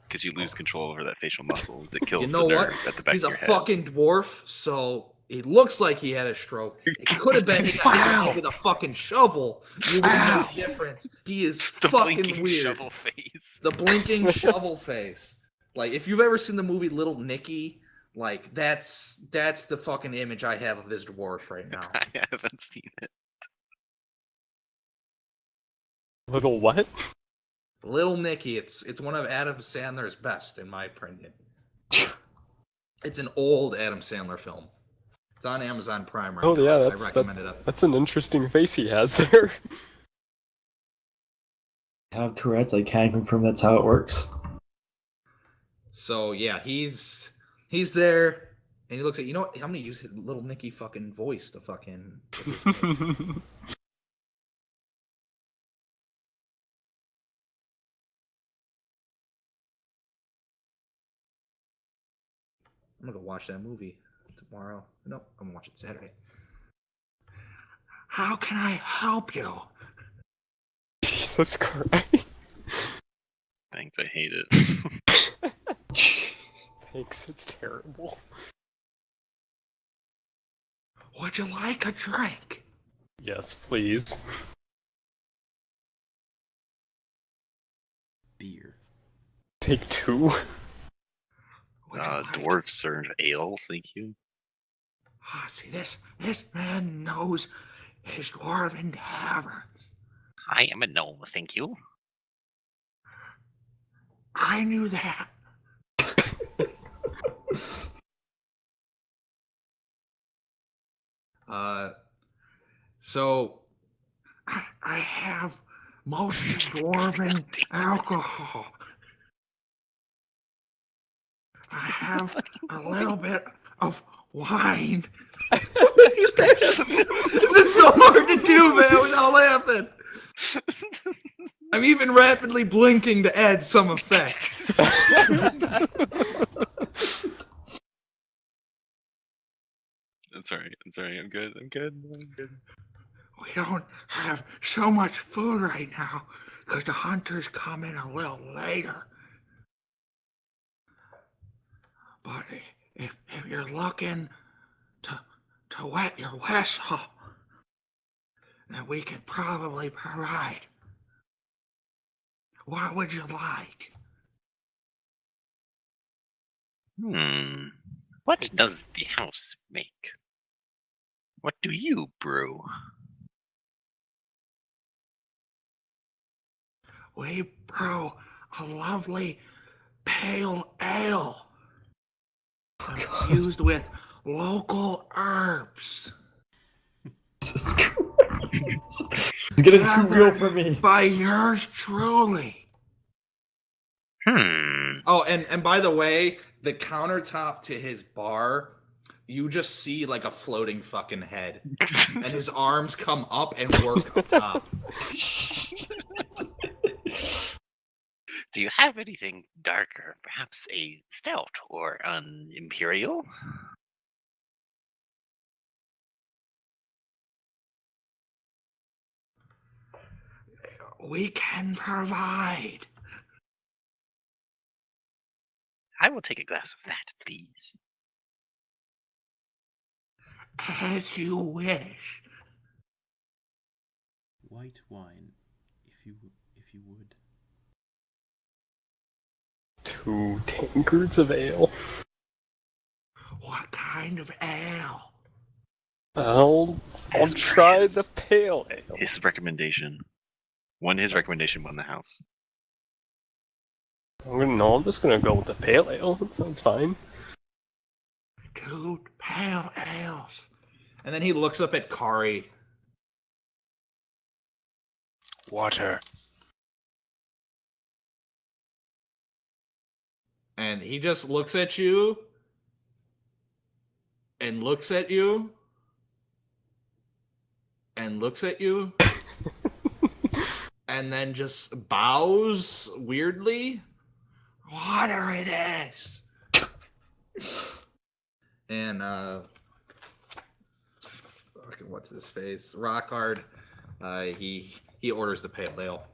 because you lose control over that facial muscle that kills know the what? nerve at the back He's of a your head. fucking dwarf, so it looks like he had a stroke. It could have been he got hit with a fucking shovel. You wouldn't know the difference. He is The fucking blinking weird. shovel face. The blinking shovel face. Like if you've ever seen the movie Little Nicky, like that's the fucking image I have of this dwarf right now. I haven't seen it. Little what? Little Nicky, it's one of Adam Sandler's best in my opinion. It's an old Adam Sandler film. It's on Amazon Prime right Oh now. yeah, I recommend it. that's an interesting face he has there. I have Tourette's. I can confirm that's how it works. So yeah, he's there, and he looks at, you know what? I'm gonna use his Little Nicky fucking voice to fucking. I'm gonna go watch that movie tomorrow. Nope, I'm gonna watch it Saturday. How can I help you? Jesus Christ. Thanks, I hate it. Thanks, it's terrible. Would you like a drink? Yes, please. Beer. Take 2. Would you like- Dwarves serve ale, thank you. Ah, see, this man knows his dwarven taverns. I am a gnome, thank you. I knew that. So I have most dwarven alcohol. I have a little bit of wine. This is so hard to do, man, without laughing. I'm even rapidly blinking to add some effect. I'm sorry, I'm good. We don't have so much food right now because the hunters come in a little later. But if you're looking to wet your whistle, then we could probably provide. What would you like? What does the house make? What do you brew? We brew a lovely pale ale infused with local herbs. Jesus Christ. It's getting too real for me. By yours truly. Oh, and by the way, the countertop to his bar, you just see like a floating fucking head. And his arms come up and work up top. Do you have anything darker? Perhaps a stout or an imperial? We can provide. I will take a glass of that, please. As you wish. White wine, if you would. 2 tankards of ale. What kind of ale? I'll As per try his- the pale ale. His recommendation. Won his recommendation, won the house. I'm just gonna go with the pale ale. That sounds fine. 2 pale ales. And then he looks up at Kari. Water. And he just looks at you. And looks at you. And looks at you. And then just bows weirdly. Water it is. And fucking what's his face? Rockhard. He orders the pale ale.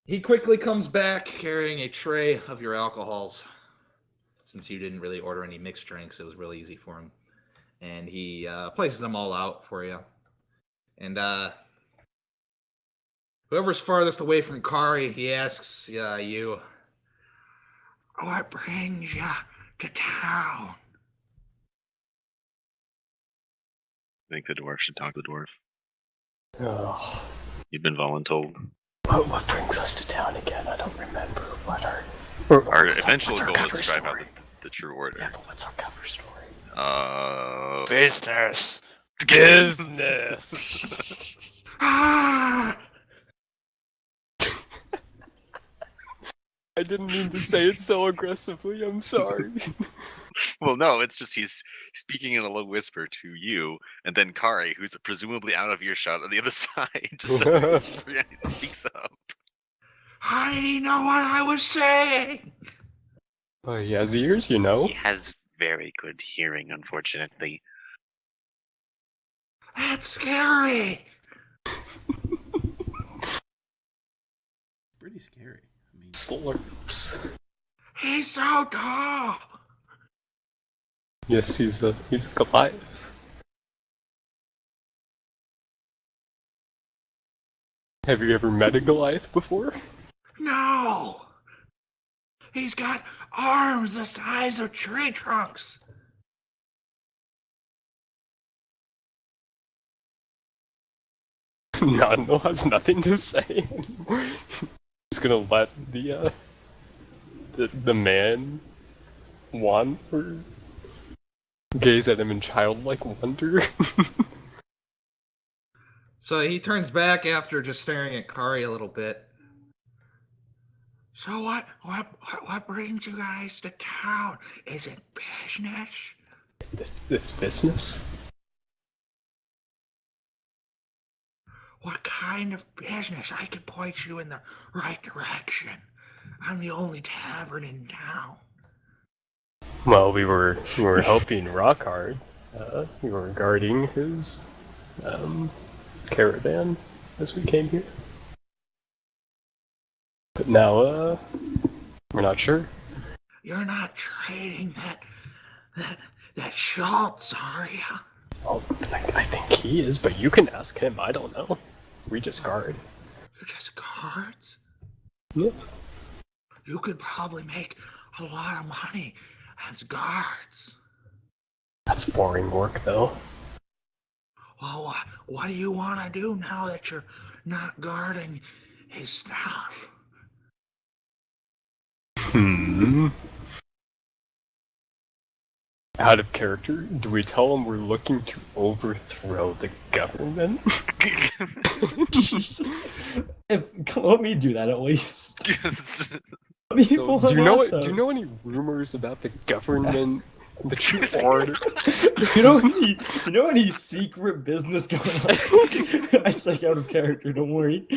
He quickly comes back carrying a tray of your alcohols. Since you didn't really order any mixed drinks, it was really easy for him. And he places them all out for you. And whoever's farthest away from Kari, he asks you, what brings you to town? I think the dwarf should talk to the dwarf. Oh, You've been voluntold. what brings us to town again? I don't remember. Our what's eventual what's our goal is cover to drive story? out the true order. Yeah, but what's our cover story? Business. Business. Ah! I didn't mean to say it so aggressively. I'm sorry. Well, no, it's just he's speaking in a low whisper to you, and then Kari, who's presumably out of earshot on the other side, just speaks up. I didn't know what I was saying. Oh, he has ears, you know. He has very good hearing, unfortunately. That's scary. Pretty scary. I mean, Slurps. He's so tall. Yes, he's a Goliath. Have you ever met a Goliath before? No. He's got arms the size of tree trunks. Nano has nothing to say anymore. He's gonna let the man wander, gaze at him in childlike wonder. So he turns back after just staring at Kari a little bit. So what brings you guys to town? Is it business? It's business. What kind of business? I could point you in the right direction. I'm the only tavern in town. Well, we were helping Rockhard. We were guarding his caravan as we came here. But now, we're not sure. You're not trading that Schultz, are you? Oh, I think he is, but you can ask him. I don't know. We just guard. You're just guards? Yeah. You could probably make a lot of money as guards. That's boring work, though. Well, what do you want to do now that you're not guarding his stuff? Out of character, do we tell him we're looking to overthrow the government? Let me do that at least. So, do you know any rumors about the government, the true order? You know any secret business going on? I say out of character. Don't worry.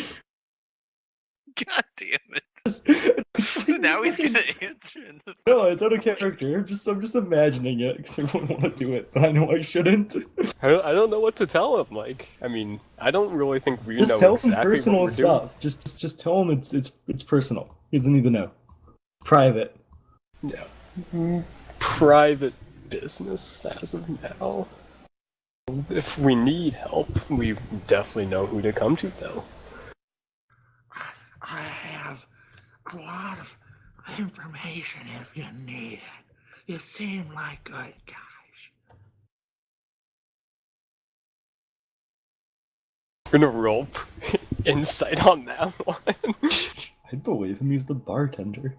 God damn it! Now he's gonna answer in the. No, it's out of character. I'm just imagining it because I wouldn't want to do it, but I know I shouldn't. I don't know what to tell him. Like, I mean, I don't really think we Just know tell him exactly personal what we're doing. stuff. Just tell him it's personal. He doesn't need to know. Private. Yeah. Private business as of now. If we need help, we definitely know who to come to, though. I have a lot of information if you need it. You seem like good guys. We're gonna roll insight on that one. I'd believe him. He's the bartender.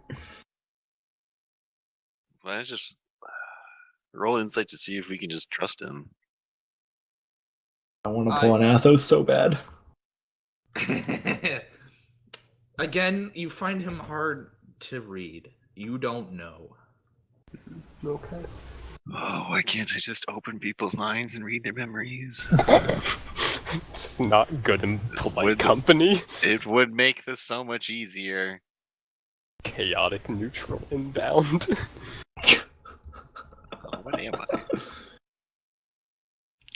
Why not just roll insight to see if we can just trust him? I want to pull an Athos so bad. Again, you find him hard to read. You don't know. Okay. Oh, why can't I just open people's minds and read their memories? It's not good in polite Would- company. It would make this so much easier. Chaotic neutral inbound. Oh, what am I?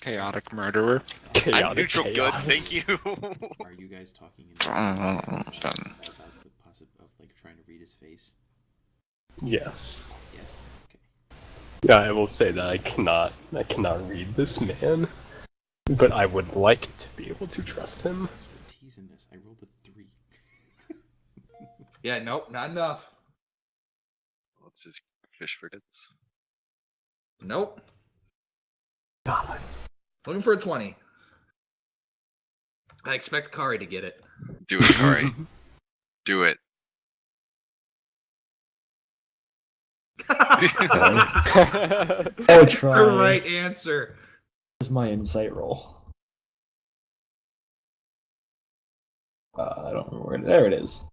Chaotic murderer. Chaotic I'm neutral chaos. good, thank you. Are you guys talking in Done. about the possibility of like trying to read his face? Yes. Yes. Okay. Yeah, I will say that I cannot read this man, but I would like to be able to trust him. Thanks for teasing this. I rolled a 3. Yeah, nope, not enough. What's his fish frigates? Nope. God. Looking for a 20. I expect Kari to get it. Do it, Kari. Do it. I'll try. The right answer. Here's my insight roll. I don't remember where. There it is.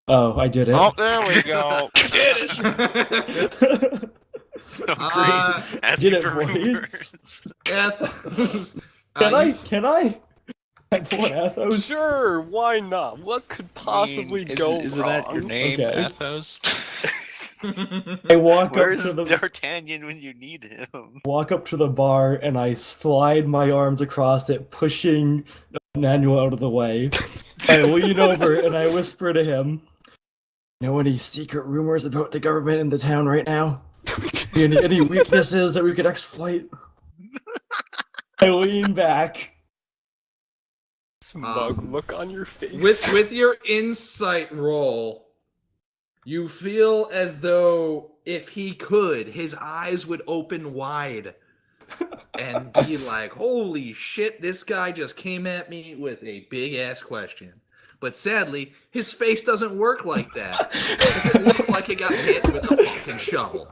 Oh, I did it. Oh, there we go. Oh, great. Asking did it, for boys. rumors. Athos. Can I? I pull an Athos. Sure, why not? What could possibly go isn't wrong? that your name, Okay. Athos? I walk Where's up to the D'Artagnan when you need him? bar and I slide my arms across it, pushing Manuel out of the way. I lean over and I whisper to him, "Know any secret rumors about the government in the town right now? Any weaknesses that we could exploit?" I lean back. Smug look on your face. With your insight roll, you feel as though if he could, his eyes would open wide and be like, "Holy shit, this guy just came at me with a big ass question." But sadly, his face doesn't work like that. It doesn't look like it got hit with a fucking shovel.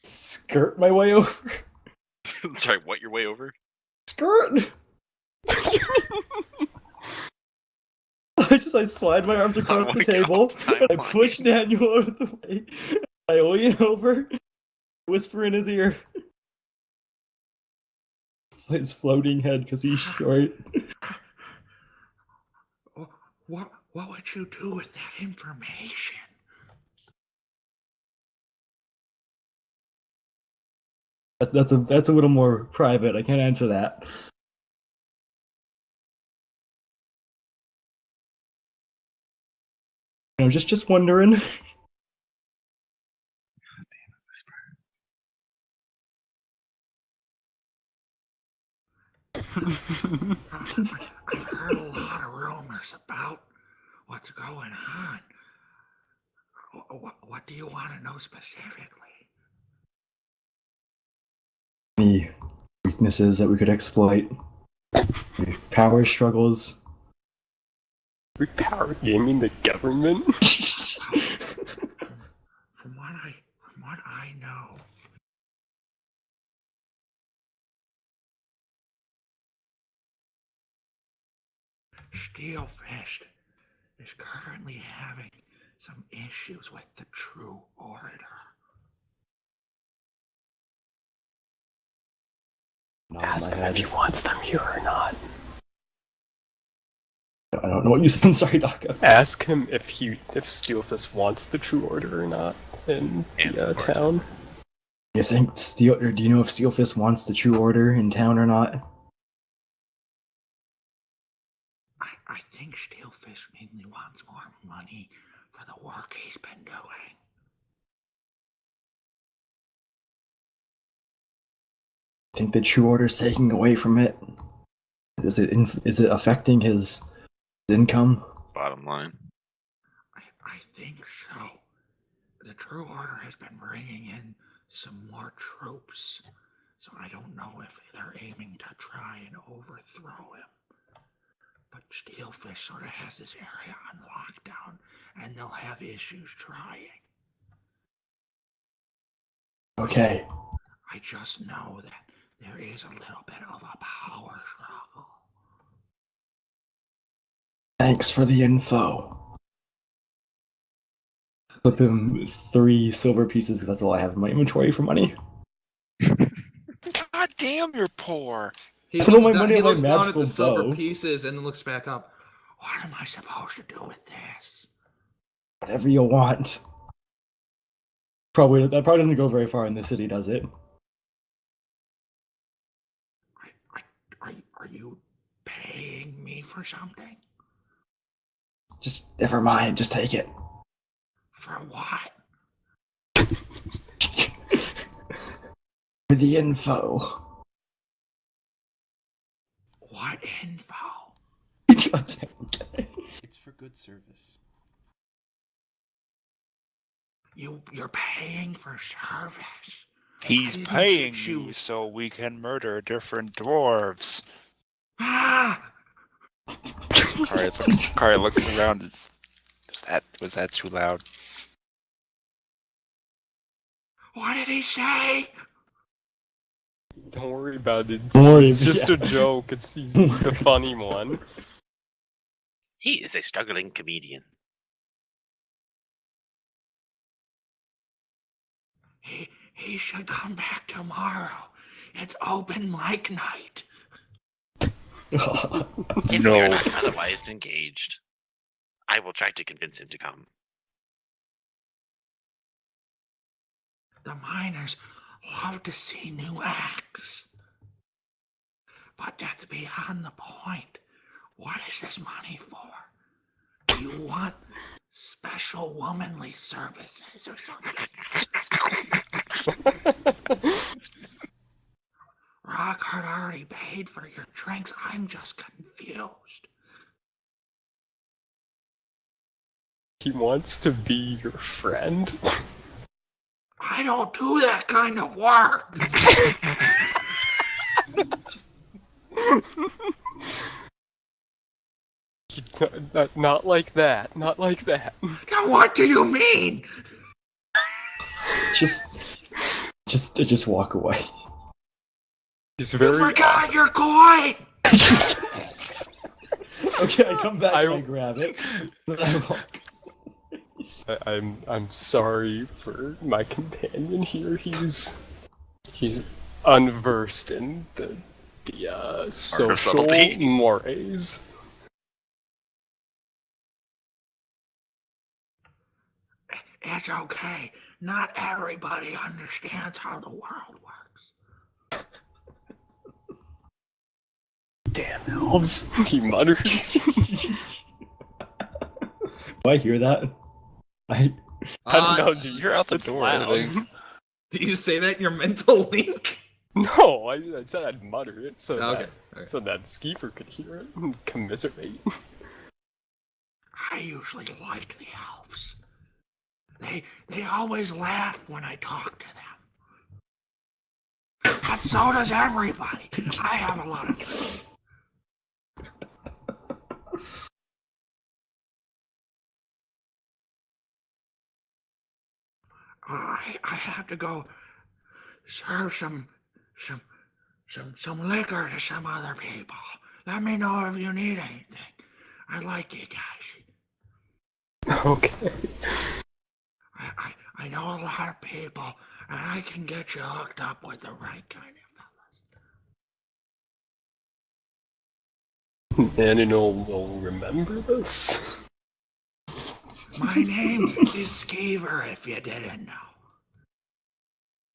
Skirt my way over. Sorry, what? Your way over? Skirt. I slide my arms across the my table. God, I push Daniel out of the way. I lean over, whisper in his ear. His floating head because he's short. What would you do with that information? That's a little more private. I can't answer that. Just wondering. I've heard a lot of rumors about what's going on. What do you want to know specifically? Any weaknesses that we could exploit? Any power struggles? Power gaming the government? From what I know, Steelfist is currently having some issues with the True Order. Ask him if he wants them here or not. I don't know what you said. I'm sorry, Doc. Ask him if Steelfist wants the True Order or not in the town. You think or do you know if Steelfist wants the True Order in town or not? I think Steelfish mainly wants more money for the work he's been doing. Think the True Order's taking away from it? Is it affecting his income? Bottom line. I think so. The True Order has been bringing in some more troops. So I don't know if they're aiming to try and overthrow him. But Steelfish sort of has this area on lockdown, and they'll have issues trying. Okay. I just know that there is a little bit of a power struggle. Thanks for the info. Flip him 3 silver pieces, that's all I have in my inventory for money. God damn, you're poor. He Spend all looks, my money he on my looks down at magical the silver bow. pieces and then looks back up. What am I supposed to do with this? Whatever you want. That probably doesn't go very far in the city, does it? Are you paying me for something? Just never mind, just take it. For what? For the info. What info? It's for good service. You're paying for service. He's I didn't paying get you so we can murder different dwarves. Ah! Kari looks around. Was that too loud? What did he say? Don't worry about it. Don't worry, It's just yeah. a joke. He's a funny one. He is a struggling comedian. He should come back tomorrow. It's open mic night. If No. we are not otherwise engaged, I will try to convince him to come. The miners love to see new acts. But that's beyond the point. What is this money for? Do you want special womanly services or something? Rockhart already paid for your drinks. I'm just confused. He wants to be your friend. I don't do that kind of work. Not like that. Not like that. Now what do you mean? just walk away. He's You very. forgot your coin. Okay, I come back and I I- grab it. Then I walk. I'm sorry for my companion here. He's unversed in the social subtlety. mores. It's okay. Not everybody understands how the world works. Damn elves, he mutters. Do I hear that? I don't know, dude. You're out the It's door, I loud. think. Did you say that in your mental link? No, I said I'd mutter it so Okay. that Skeeper could hear it and commiserate. I usually like the elves. They always laugh when I talk to them. But so does everybody. I have a lot of friends. I have to go serve some liquor to some other people. Let me know if you need anything. I like you guys. Okay. I know a lot of people, and I can get you hooked up with the right kind of fellas. Naninol will remember this. My name is Skeever, if you didn't know.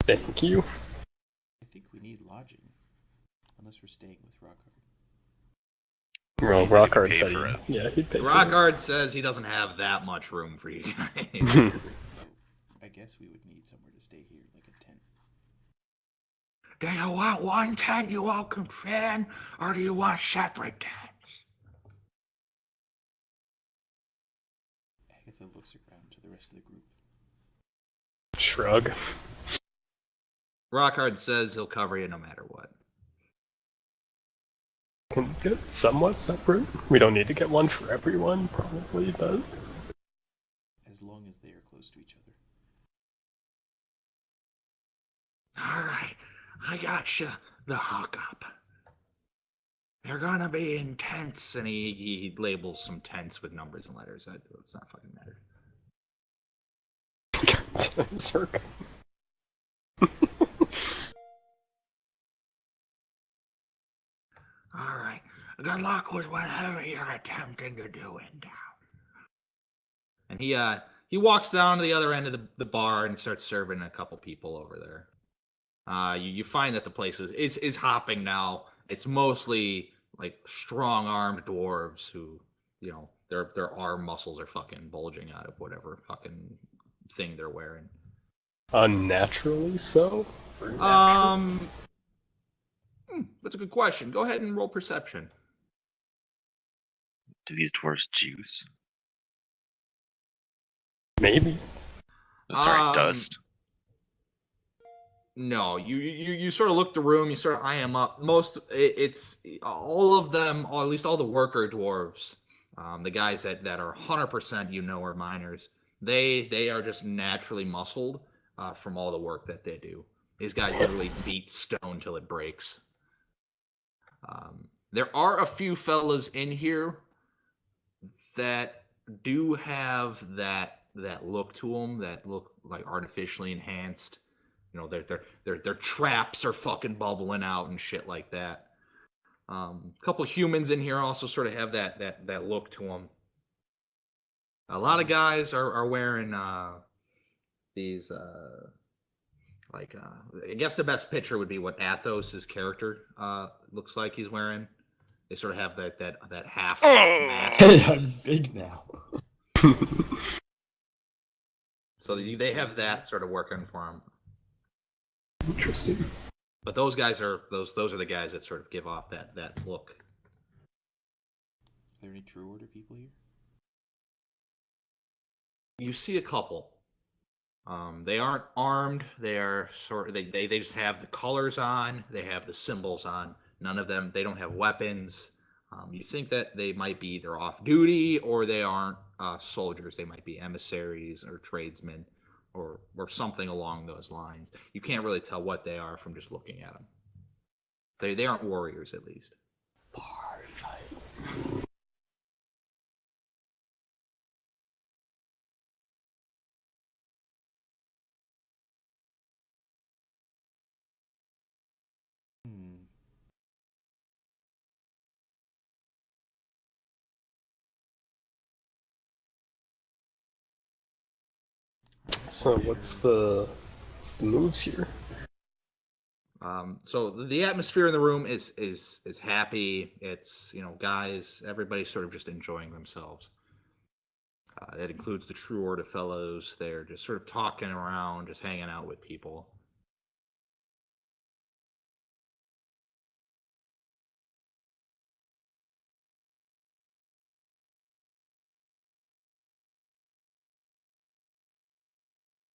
Thank you. I think we need lodging. Unless we're staying with Rockhart. Well, He's gonna Rockhart pay said for us. he'd pay for it. Rockard says he doesn't have that much room for you guys. So I guess we would need somewhere to stay here, like a tent. Do you want one tent you all can fit in, or do you want separate tents? Agatha looks around to the rest of the group. Shrug. Rockhard says he'll cover you no matter what. Can get somewhat separate. We don't need to get one for everyone, probably, but As long as they are close to each other. All right, I got you the hookup. They're gonna be in tents, and he labels some tents with numbers and letters. It's not fucking matter. Circle. All right, good luck with whatever you're attempting to do in town. And he walks down to the other end of the bar and starts serving a couple people over there. You find that the place is hopping now. It's mostly like strong-armed dwarves who, you know, their arm muscles are fucking bulging out of whatever fucking thing they're wearing. Unnaturally so? Or naturally? That's a good question. Go ahead and roll perception. Do these dwarves juice? Maybe. Oh, sorry, Um, dust. No, you sort of look the room. You sort of eye them up. It's all of them, or at least all the worker dwarves, the guys that are 100% are miners. They are just naturally muscled from all the work that they do. These guys literally beat stone till it breaks. There are a few fellas in here that do have that look to them, that look like artificially enhanced. You know, their traps are fucking bubbling out and shit like that. A couple humans in here also sort of have that look to them. A lot of guys are wearing these I guess the best picture would be what Athos's character looks like he's wearing. They sort of have that half mask. Hey, I'm big now. So they have that sort of working for them. Interesting. But those guys are those are the guys that sort of give off that look. Are there any True Order people here? You see a couple. They aren't armed. They are they just have the colors on. They have the symbols on. None of them. They don't have weapons. You think that they might be either off duty or they aren't soldiers. They might be emissaries or tradesmen or something along those lines. You can't really tell what they are from just looking at them. They aren't warriors, at least. Bar fight. Hmm. So what's the moves here? So the atmosphere in the room is happy. It's, you know, guys, everybody's sort of just enjoying themselves. That includes the True Order fellows. They're just sort of talking around, just hanging out with people.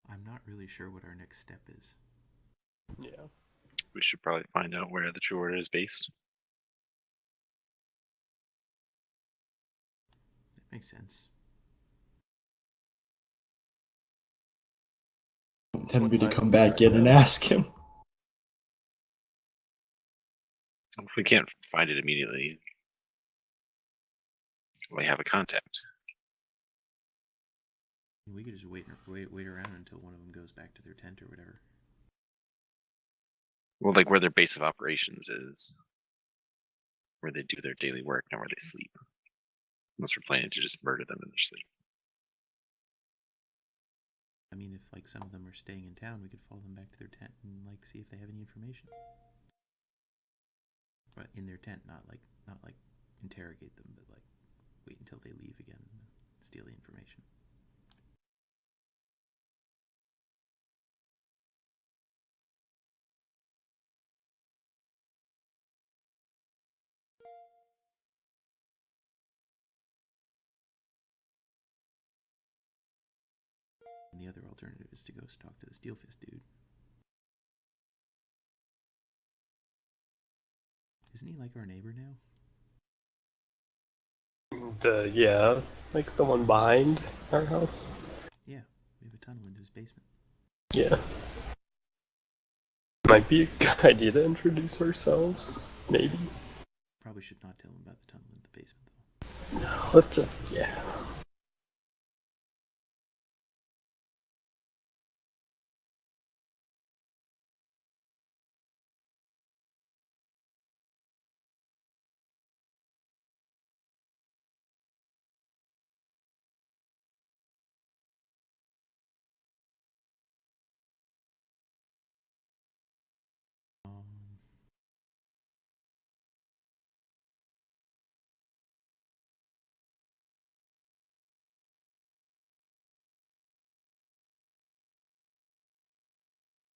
I'm not really sure what our next step is. Yeah. We should probably find out where the True Order is based. That makes sense. Tell me to time come is it back right in and now? ask him. If we can't find it immediately, we have a contact. We could just wait around until one of them goes back to their tent or whatever. Well, like where their base of operations is, where they do their daily work, not where they sleep. Unless we're planning to just murder them in their sleep. I mean, if like some of them are staying in town, we could follow them back to their tent and like see if they have any information. But in their tent, not like interrogate them, but like wait until they leave again and steal the information. And the other alternative is to go talk to the Steelfist dude. Isn't he like our neighbor now? Yeah, like the one behind our house. Yeah, we have a tunnel into his basement. Yeah. Might be a good idea to introduce ourselves. Maybe. Probably should not tell him about the tunnel in the basement, though. No, let's. Yeah.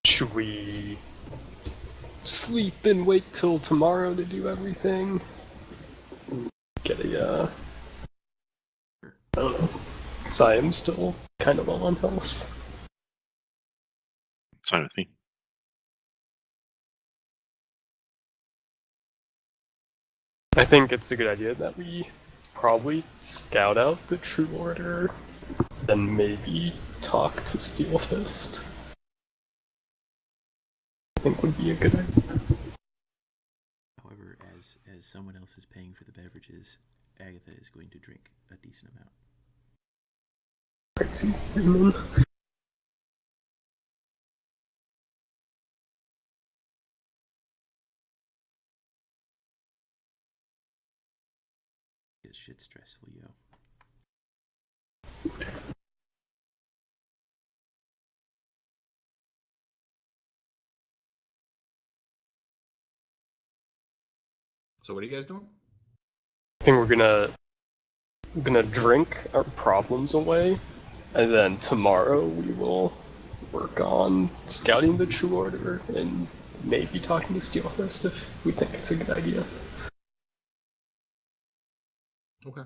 Should we sleep and wait till tomorrow to do everything? Get a, I don't know. Because I am still kind of low on health. It's fine with me. I think it's a good idea that we probably scout out the True Order, then maybe talk to Steelfist. I think would be a good idea. However, as someone else is paying for the beverages, Agatha is going to drink a decent amount. Crazy women. It's shit stressful, yo. So what are you guys doing? I think we're gonna drink our problems away, and then tomorrow we will work on scouting the True Order and maybe talking to Steelfist if we think it's a good idea. Okay.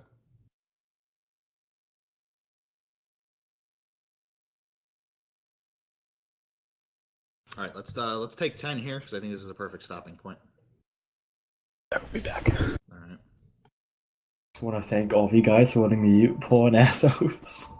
All right, let's take 10 here because I think this is a perfect stopping point. I will be back. All right. Just want to thank all of you guys for letting me pull an Athos.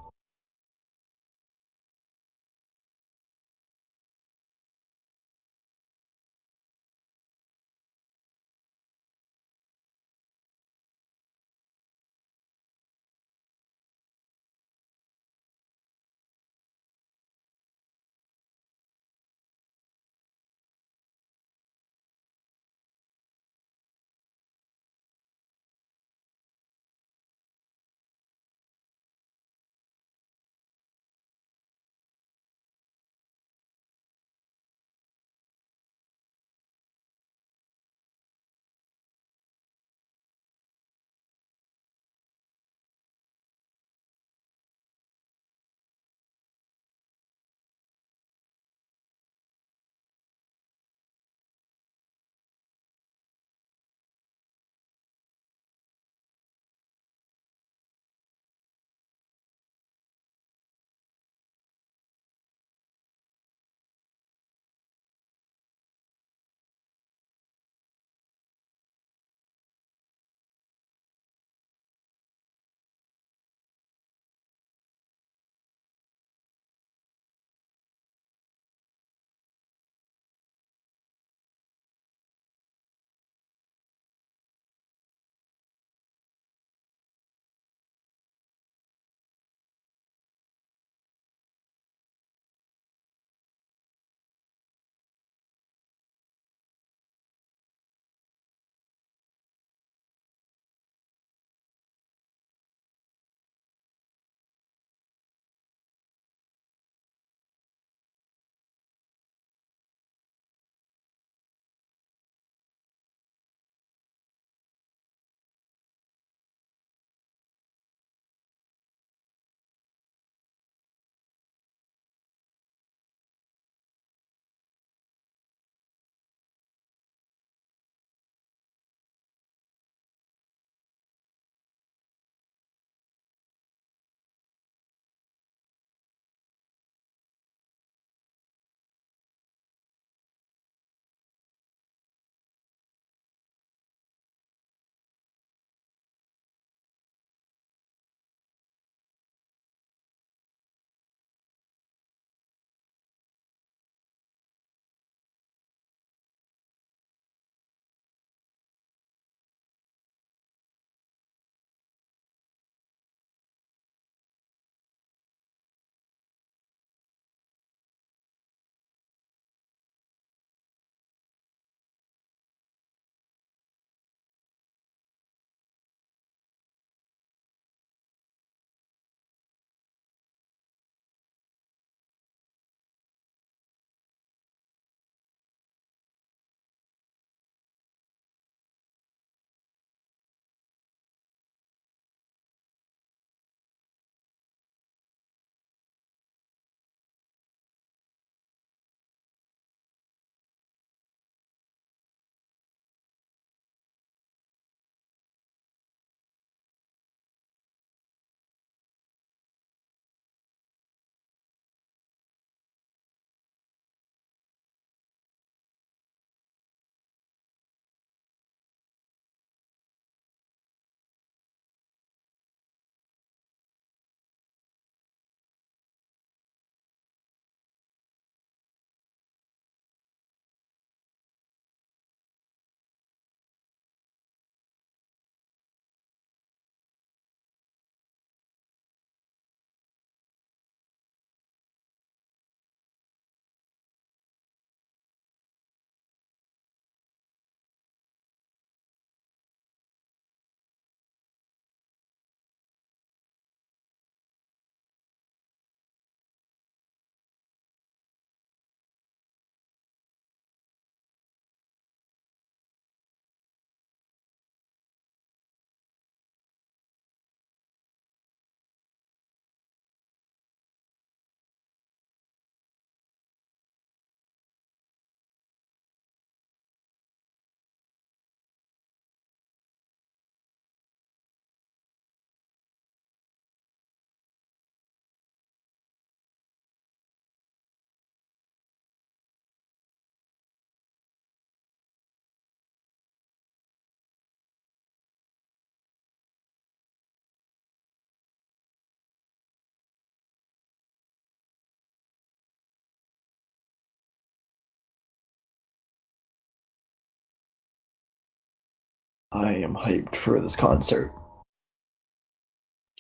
I am hyped for this concert.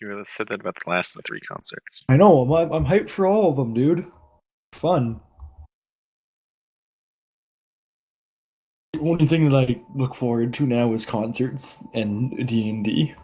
You really said that about the last of the 3 concerts. I know, I'm hyped for all of them, dude. Fun. The only thing that I look forward to now is concerts and D&D.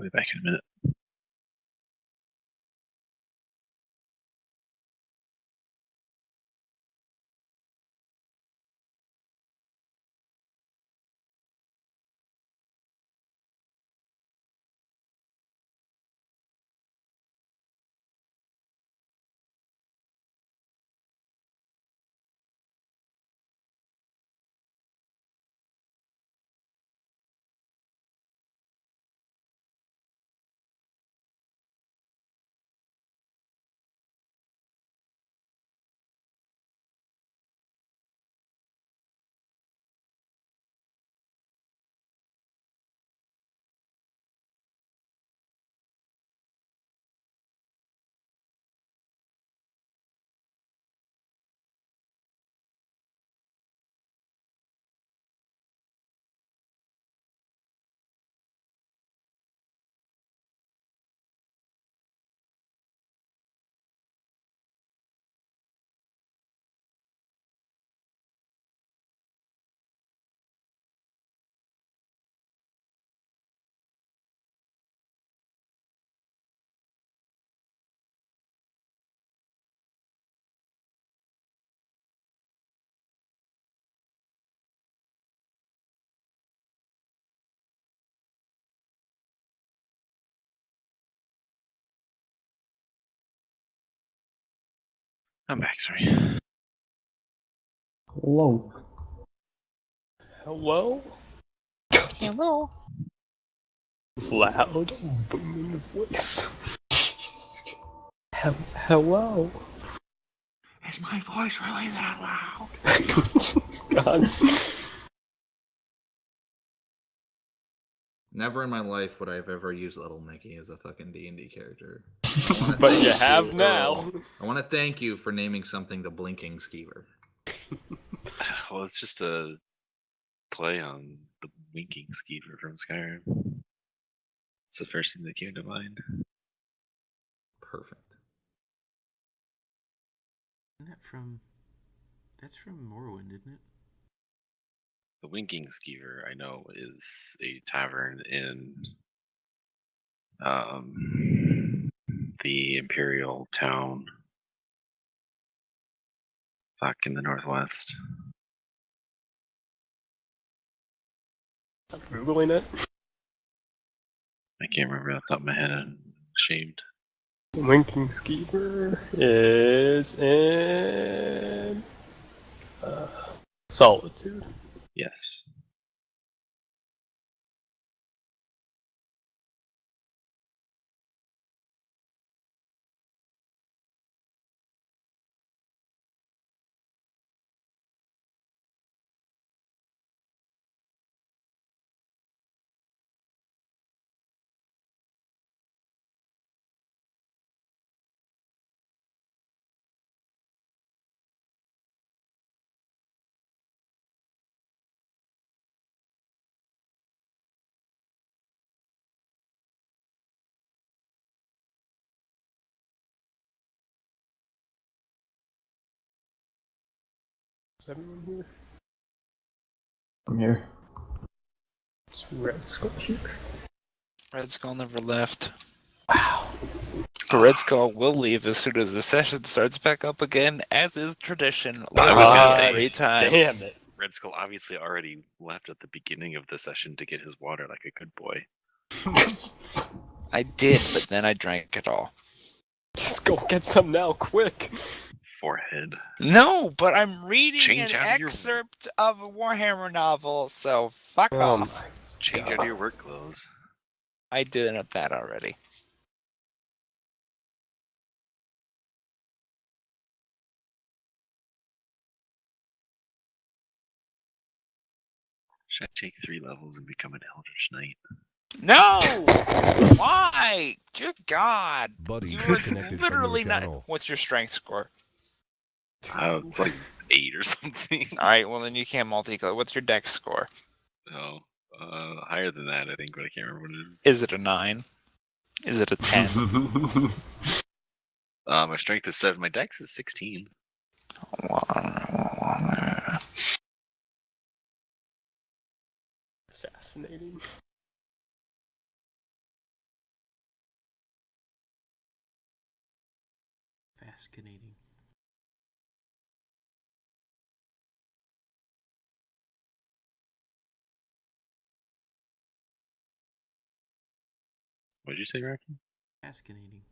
I'll be back in a minute. I'm back, sorry. Hello. Hello? Hello. Loud, booming voice. Hello? Is my voice really that loud? God. Never in my life would I have ever used Little Mickey as a fucking D&D character. But you have now. I want to thank you for naming something the Blinking Skeever. Well, it's just a play on the winking skeever from Skyrim. It's the first thing that came to mind. Perfect. Isn't that from? That's from Morrowind, isn't it? The winking skeever, I know, is a tavern in the imperial town back in the northwest. I'm Googling it. I can't remember off the top of my head. I'm ashamed. Winking Skeever is in Solitude. Yes. Is everyone here? I'm here. It's Red Skull here. Red Skull never left. Wow. Red Skull will leave as soon as the session starts back up again, as is tradition. I was gonna say, every time. Damn it. Red Skull obviously already left at the beginning of the session to get his water like a good boy. I did, but then I drank it all. Just go get some now, quick. Forehead. No, but I'm reading Change an out of your- excerpt of a Warhammer novel, so fuck Oh off. my Change out God. of your work clothes. I did that already. Should I take 3 levels and become an Eldritch Knight? No! Why? Dear God. Buddy You're disconnected from your literally not. channel. What's your strength score? It's like 8 or something. Alright, well then you can't multi-color. What's your dex score? Oh, higher than that, I think, but I can't remember what it is. Is it a 9? Is it a 10? My strength is 7. My dex is 16. Fascinating. Fascinating. What did you say, Rocky? Fascinating.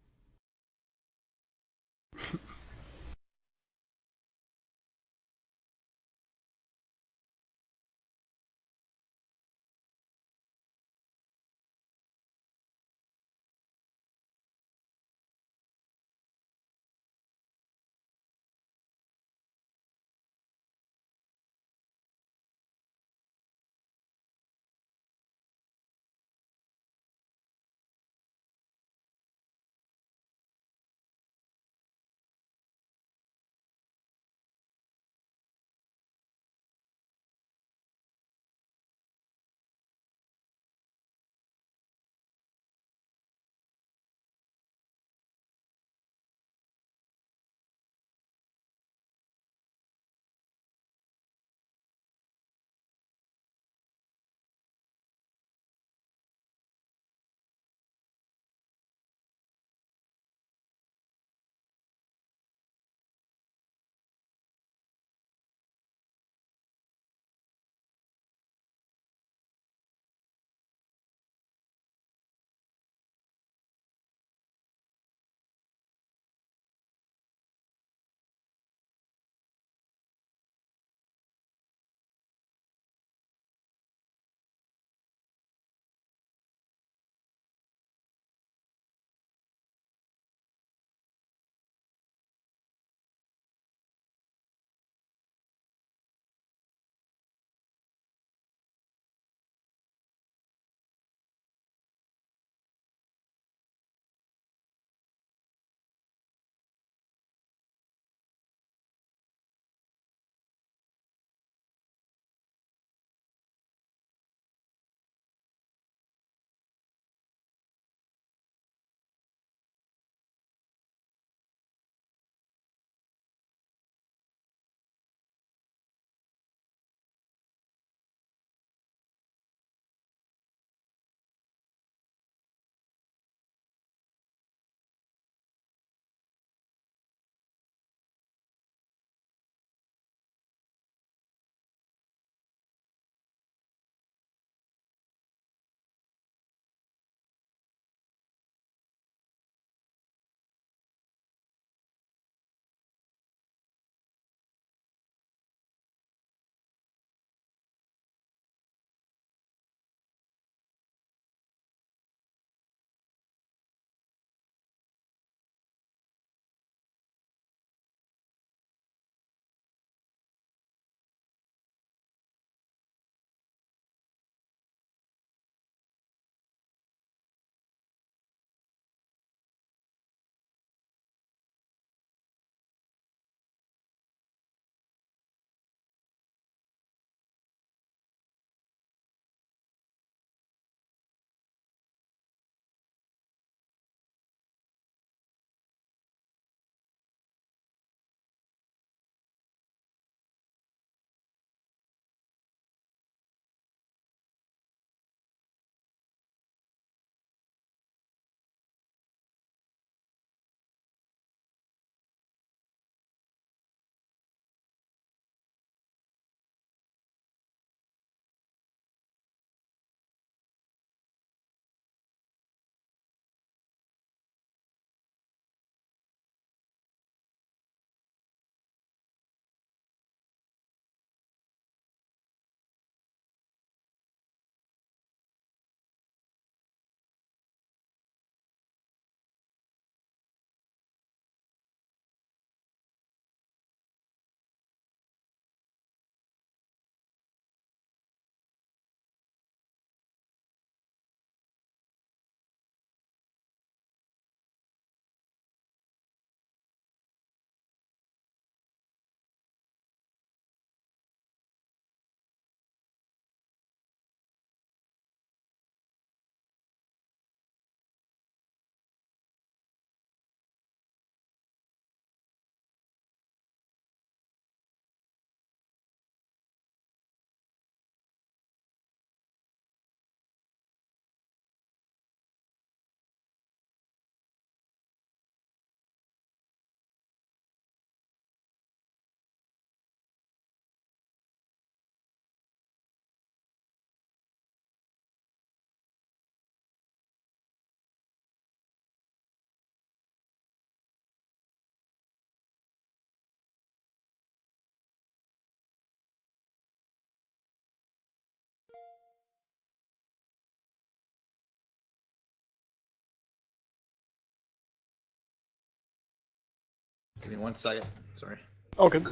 Give me 1 second. Sorry. Oh, good.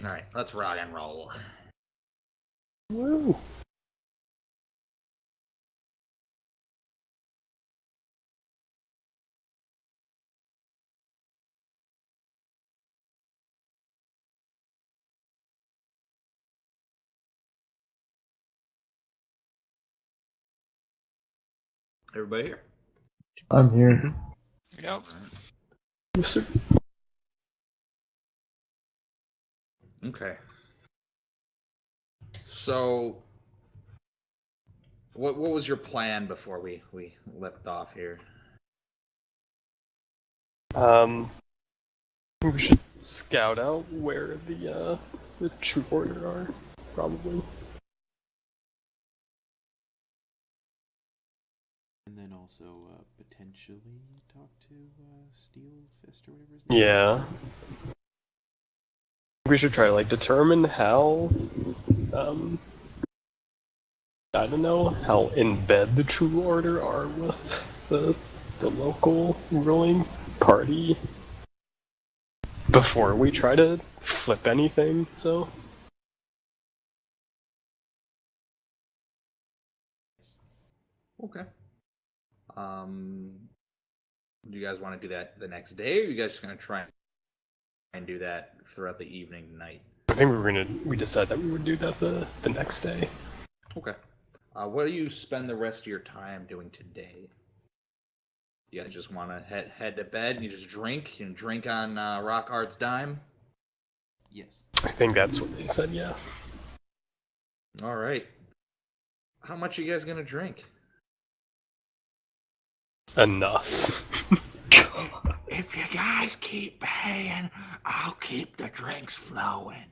All right, let's rock and roll. Woo. Everybody here? I'm here. Yep. Yes, sir. Okay. So, what was your plan before we left off here? We should scout out where the True Order are, probably. And then also potentially talk to Steel Fist or whatever his name is. Yeah. We should try to determine how I don't know how in bed the True Order are with the local ruling party before we try to flip anything. So Okay. Do you guys want to do that the next day, or are you guys just gonna try and do that throughout the evening tonight? I think we decided that we would do that the next day. Okay. What do you spend the rest of your time doing today? You guys just want to head to bed and you just drink? You drink on Rock Art's dime? Yes. I think that's what they said. Yeah. All right. How much are you guys gonna drink? Enough. If you guys keep paying, I'll keep the drinks flowing.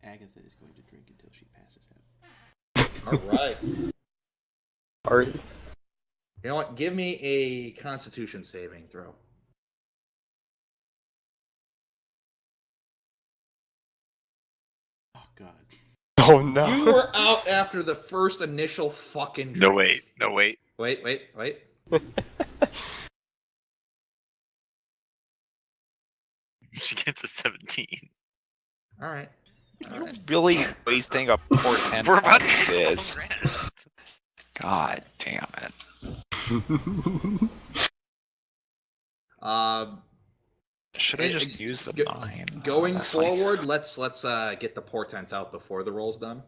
Agatha is going to drink until she passes out. All right. Sorry. You know what? Give me a Constitution saving throw. Oh God. Oh no. You were out after the first initial fucking drink. No wait. Wait. She gets a 17. All right. You're really wasting a portent We're about on to get this. long rest. God damn it. Should I just use the 9? Going honestly? forward, let's get the portents out before the roll's done.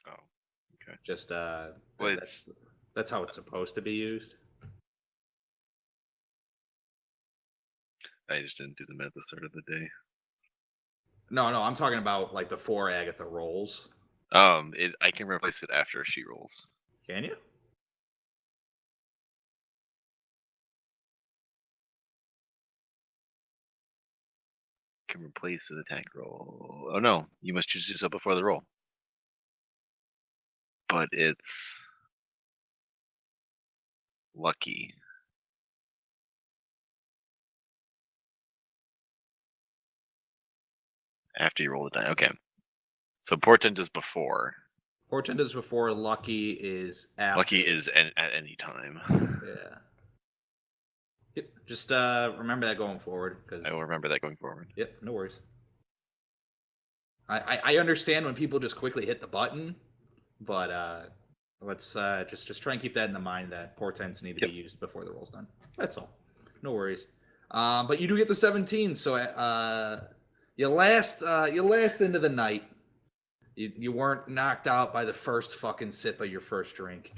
Oh, okay. Just Well, that's how it's supposed to be used. I just didn't do them at the start of the day. No, I'm talking about like before Agatha rolls. I can replace it after she rolls. Can you? Can replace an attack roll. Oh no, you must choose yourself before the roll. But it's lucky. After you roll the die. Okay. So portent is before. Portent is before. Lucky is after. Lucky is at any time. Yeah. Yep. Just remember that going forward, because. I will remember that going forward. Yep. No worries. I understand when people just quickly hit the button, but let's just try and keep that in the mind that portents need to be used before the roll's done. That's all. No worries. But you do get the 17, so you last into the night. You weren't knocked out by the first fucking sip of your first drink.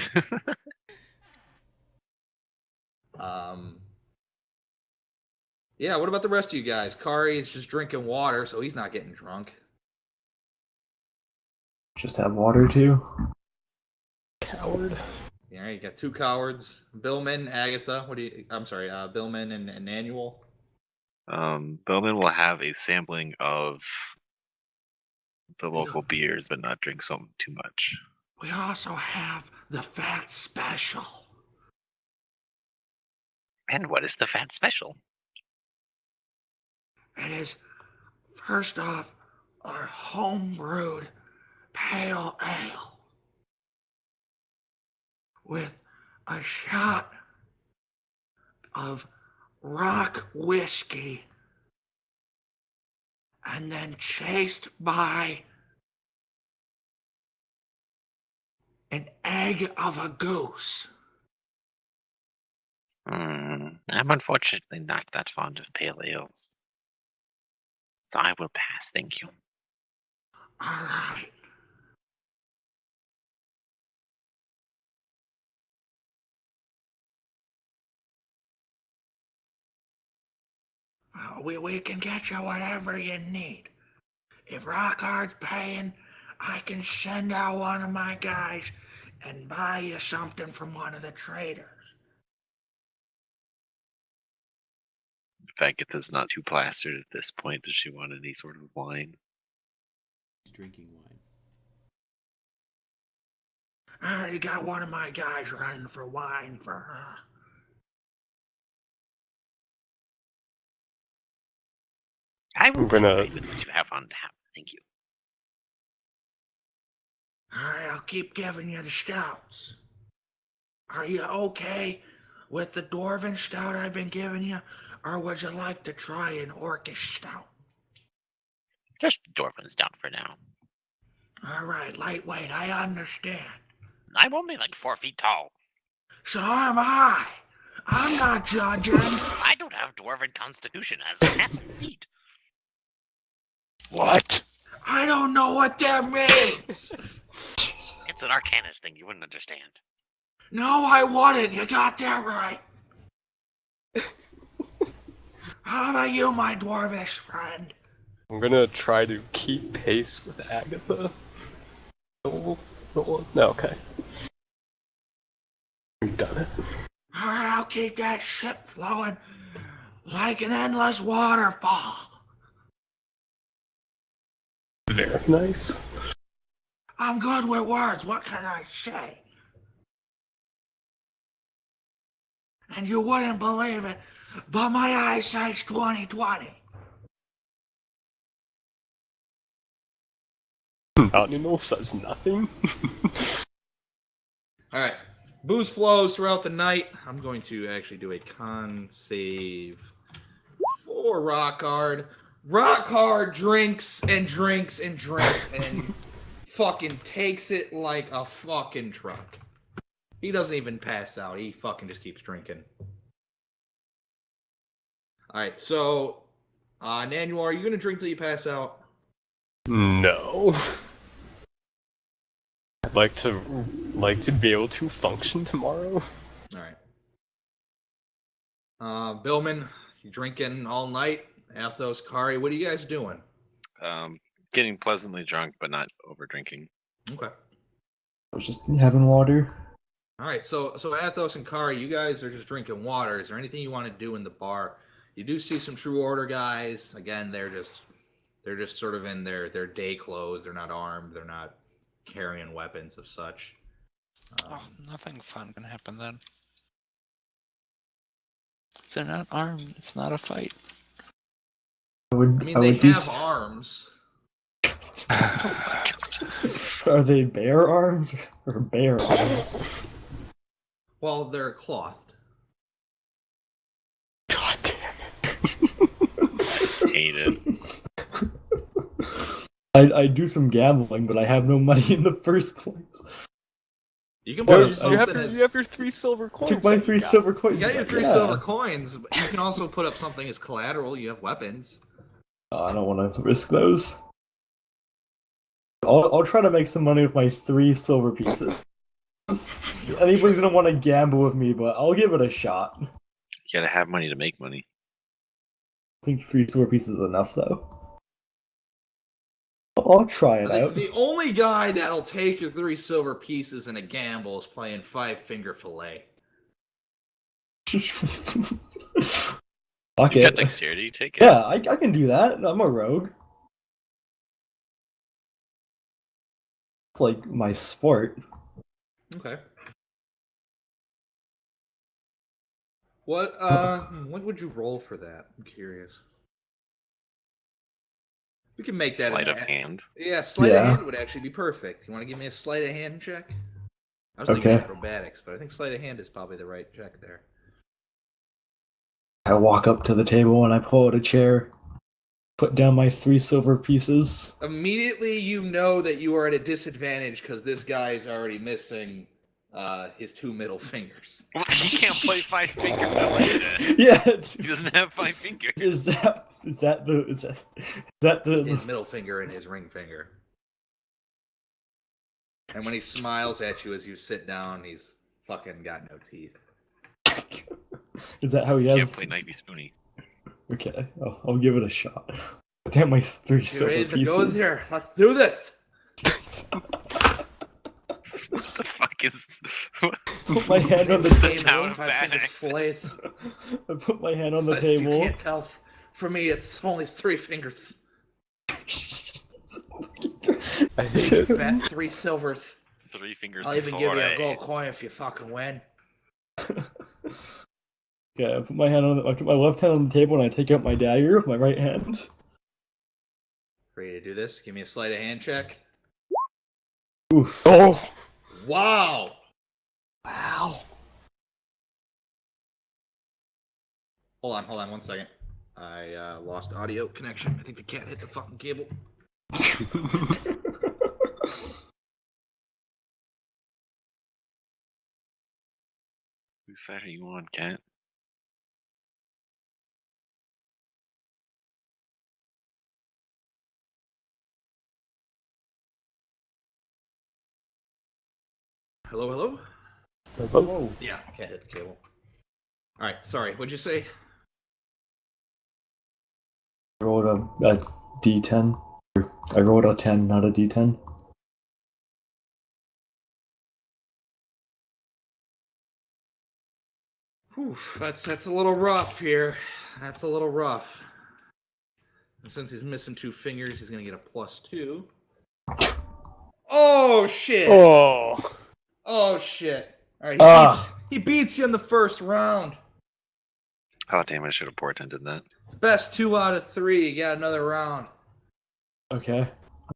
Yeah, what about the rest of you guys? Kari is just drinking water, so he's not getting drunk. Just have water too. Coward. Yeah, you got 2 cowards. Billman, Agatha. Billman and Annual. Bowman will have a sampling of the local beers, but not drink some too much. We also have the fat special. And what is the fat special? It is, first off, our home-brewed pale ale with a shot of rock whiskey and then chased by an egg of a goose. I'm unfortunately not that fond of pale ales. So I will pass, thank you. All right. We can get you whatever you need. If Rockhard's paying, I can send out one of my guys and buy you something from one of the traders. If Agatha's not too plastered at this point, does she want any sort of wine? She's drinking wine. You got one of my guys running for wine for her. I will I'm gonna- agree with what you have on tap. Thank you. All right, I'll keep giving you the stouts. Are you okay with the dwarven stout I've been giving you, or would you like to try an orcish stout? Just Dwarven's down for now. All right, lightweight, I understand. I'm only like 4 feet tall. So am I. I'm not judging. I don't have Dwarven constitution as massive feet. What? I don't know what that means. It's an Arcanist thing you wouldn't understand. No, I wouldn't. You got that right. How about you, my dwarvish friend? I'm gonna try to keep pace with Agatha. No, okay. We've done it. All right, I'll keep that ship flowing like an endless waterfall. Very nice. I'm good with words. What can I say? And you wouldn't believe it, but my eyesight's 20/20. Animal says nothing. All right. Booze flows throughout the night. I'm going to actually do a con save for Rockhard. Rockhard drinks and drinks and drinks and fucking takes it like a fucking truck. He doesn't even pass out. He fucking just keeps drinking. All right. So, Nanual, are you going to drink till you pass out? No. I'd like to be able to function tomorrow. All right. Billman, you drinking all night? Athos, Kari, what are you guys doing? Getting pleasantly drunk, but not over drinking. Okay. I was just having water. All right. So Athos and Kari, you guys are just drinking water. Is there anything you want to do in the bar? You do see some True Order guys. Again, they're just sort of in their day clothes. They're not armed. They're not carrying weapons of such. Oh, nothing fun can happen then. If they're not armed, it's not a fight. I mean, they have arms. Are they bear arms or bear arms? Well, they're clothed. God damn Hate it. I do some gambling, but I have no money in the first place. You can it. put up You something have as your 3 silver coins. Took my that 3 you got. silver coins. you got your 3 yeah. silver coins, but you can also put up something as collateral. You have weapons. I don't want to risk those. I'll try to make some money with my 3 silver pieces. Anybody's gonna want to gamble with me, but I'll give it a shot. I You gotta have money to make money. think 3 silver pieces is enough, though. I'll try it out. The only guy that'll take your 3 silver pieces in a gamble is playing 5-finger fillet. Fuck You got it. dexterity, take it. Yeah, I can do that. I'm a rogue. It's like my sport. Okay. What would you roll for that? I'm curious. We can make that Sleight an of hand. Yeah, sleight of Yeah. hand would actually be perfect. You want to give me a sleight of hand check? I was thinking Okay. acrobatics, but I think sleight of hand is probably the right check there. I walk up to the table and I pull out a chair, put down my 3 silver pieces. Immediately, you know that you are at a disadvantage because this guy is already missing his 2 middle fingers. Well, he can't play 5-finger fillet then. Yeah, He doesn't have 5 fingers. is that the His middle finger and his ring finger. And when he smiles at you as you sit down, he's fucking got no teeth. is that how he Can't has? play knifey spoony. Okay, I'll give it a shot. Put down my 3 You silver ready to pieces. go there? Let's do this! What the fuck is? Put my hand on This is the the table. town of I bad think it's accents. place. I put my hand on the But if table. you can't tell, for me, it's only 3 fingers. I hate it. Bet 3 silvers. 3 fingers. I'll even give you a before gold coin if you fucking win. Okay, I put my left hand on the table and I take out my dagger with my right hand. Ready to do this? Give me a sleight of hand check. Oof. Oh! Wow! Wow. Hold on 1 second. I lost audio connection. I think the cat hit the fucking cable. Whose side are you on, Cat? Hello? Oh, Yeah, cat hit the cable. Alright, sorry. What'd you say? I rolled a d10. I rolled a 10, not a d10. Whew, That's a little rough here. That's a little rough. Since he's missing 2 fingers, he's gonna get a +2. Oh shit! Oh. Oh shit! All right, Ah. he beats you in the first round. Oh damn! I should have portended that. It's best 2 out of 3. You got another round. Okay.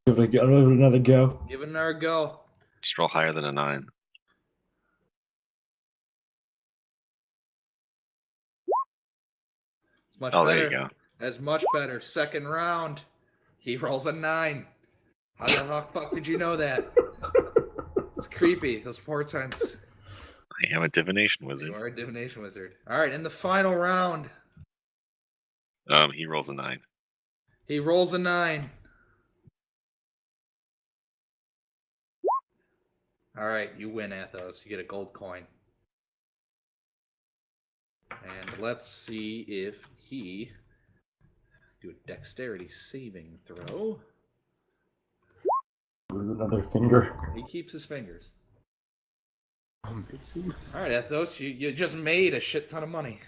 I'll give it another go. Give it another go. Just roll higher than a 9. It's much Oh, better. there you go. That's much better. Second round, he rolls a 9. How the fuck did you know that? It's creepy. Those portents. I am a divination wizard. You are a divination wizard. All right, in the final round, He rolls a 9. he rolls a 9. All right, you win, Athos. You get a gold coin. And let's see if he do a dexterity saving throw. With another finger. He keeps his fingers. Amazing. All right, Athos, you just made a shit ton of money.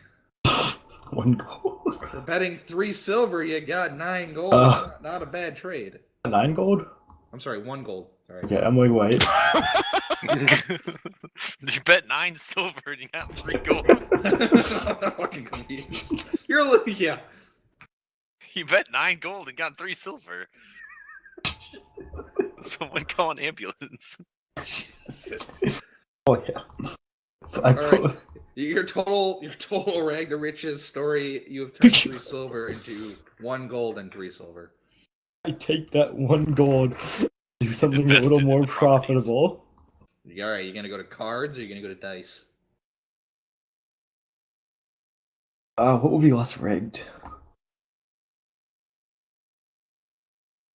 1 gold. For betting 3 silver, you got 9 gold. Not a bad trade. 9 gold? I'm sorry, 1 gold. Sorry. Okay, I'm way white. You bet 9 silver and you got 3 gold. I'm fucking confused. Yeah. You bet 9 gold and got 3 silver. Someone call an ambulance. Oh yeah. So I All right. Your total rag to riches story, you have turned 3 silver into 1 gold and 3 silver. I take that 1 gold, do something a Invest little it more into properties. profitable. All right, you gonna go to cards or you gonna go to dice? What would be less rigged?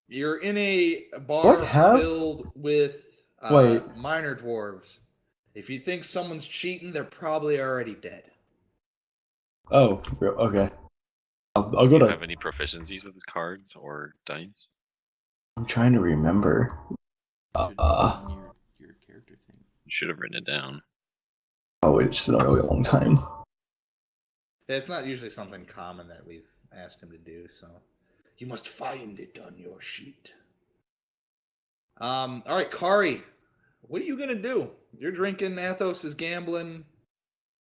You're in a bar filled with minor dwarves. If you think someone's cheating, they're probably already dead. Oh, okay. I'll Do go you to. have any proficiencies with cards or dice? I'm trying to remember. Should be on your character thing. You should have written it down. Oh, it's been a really long time. It's not usually something common that we've asked him to do, so you must find it on your sheet. All right, Kari, what are you gonna do? You're drinking. Athos is gambling.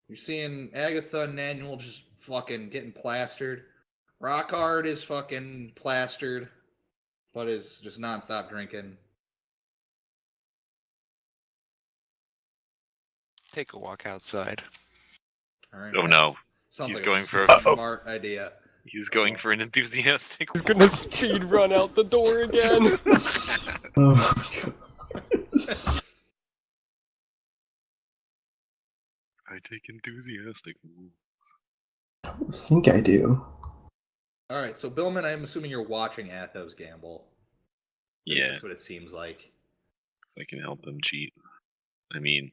You're seeing Agatha and Nanual just fucking getting plastered. Rockhard is fucking plastered, but is just nonstop drinking. Take a walk outside. All right. Oh no, Sounds he's like going a for a- smart idea. he's going for an enthusiastic. He's gonna speed run out the door again. Oh, I take enthusiastic moves. I think I do. All right, so Billman, I'm assuming you're watching Athos gamble. At least Yeah, that's what it seems like. so I can help him cheat. I mean,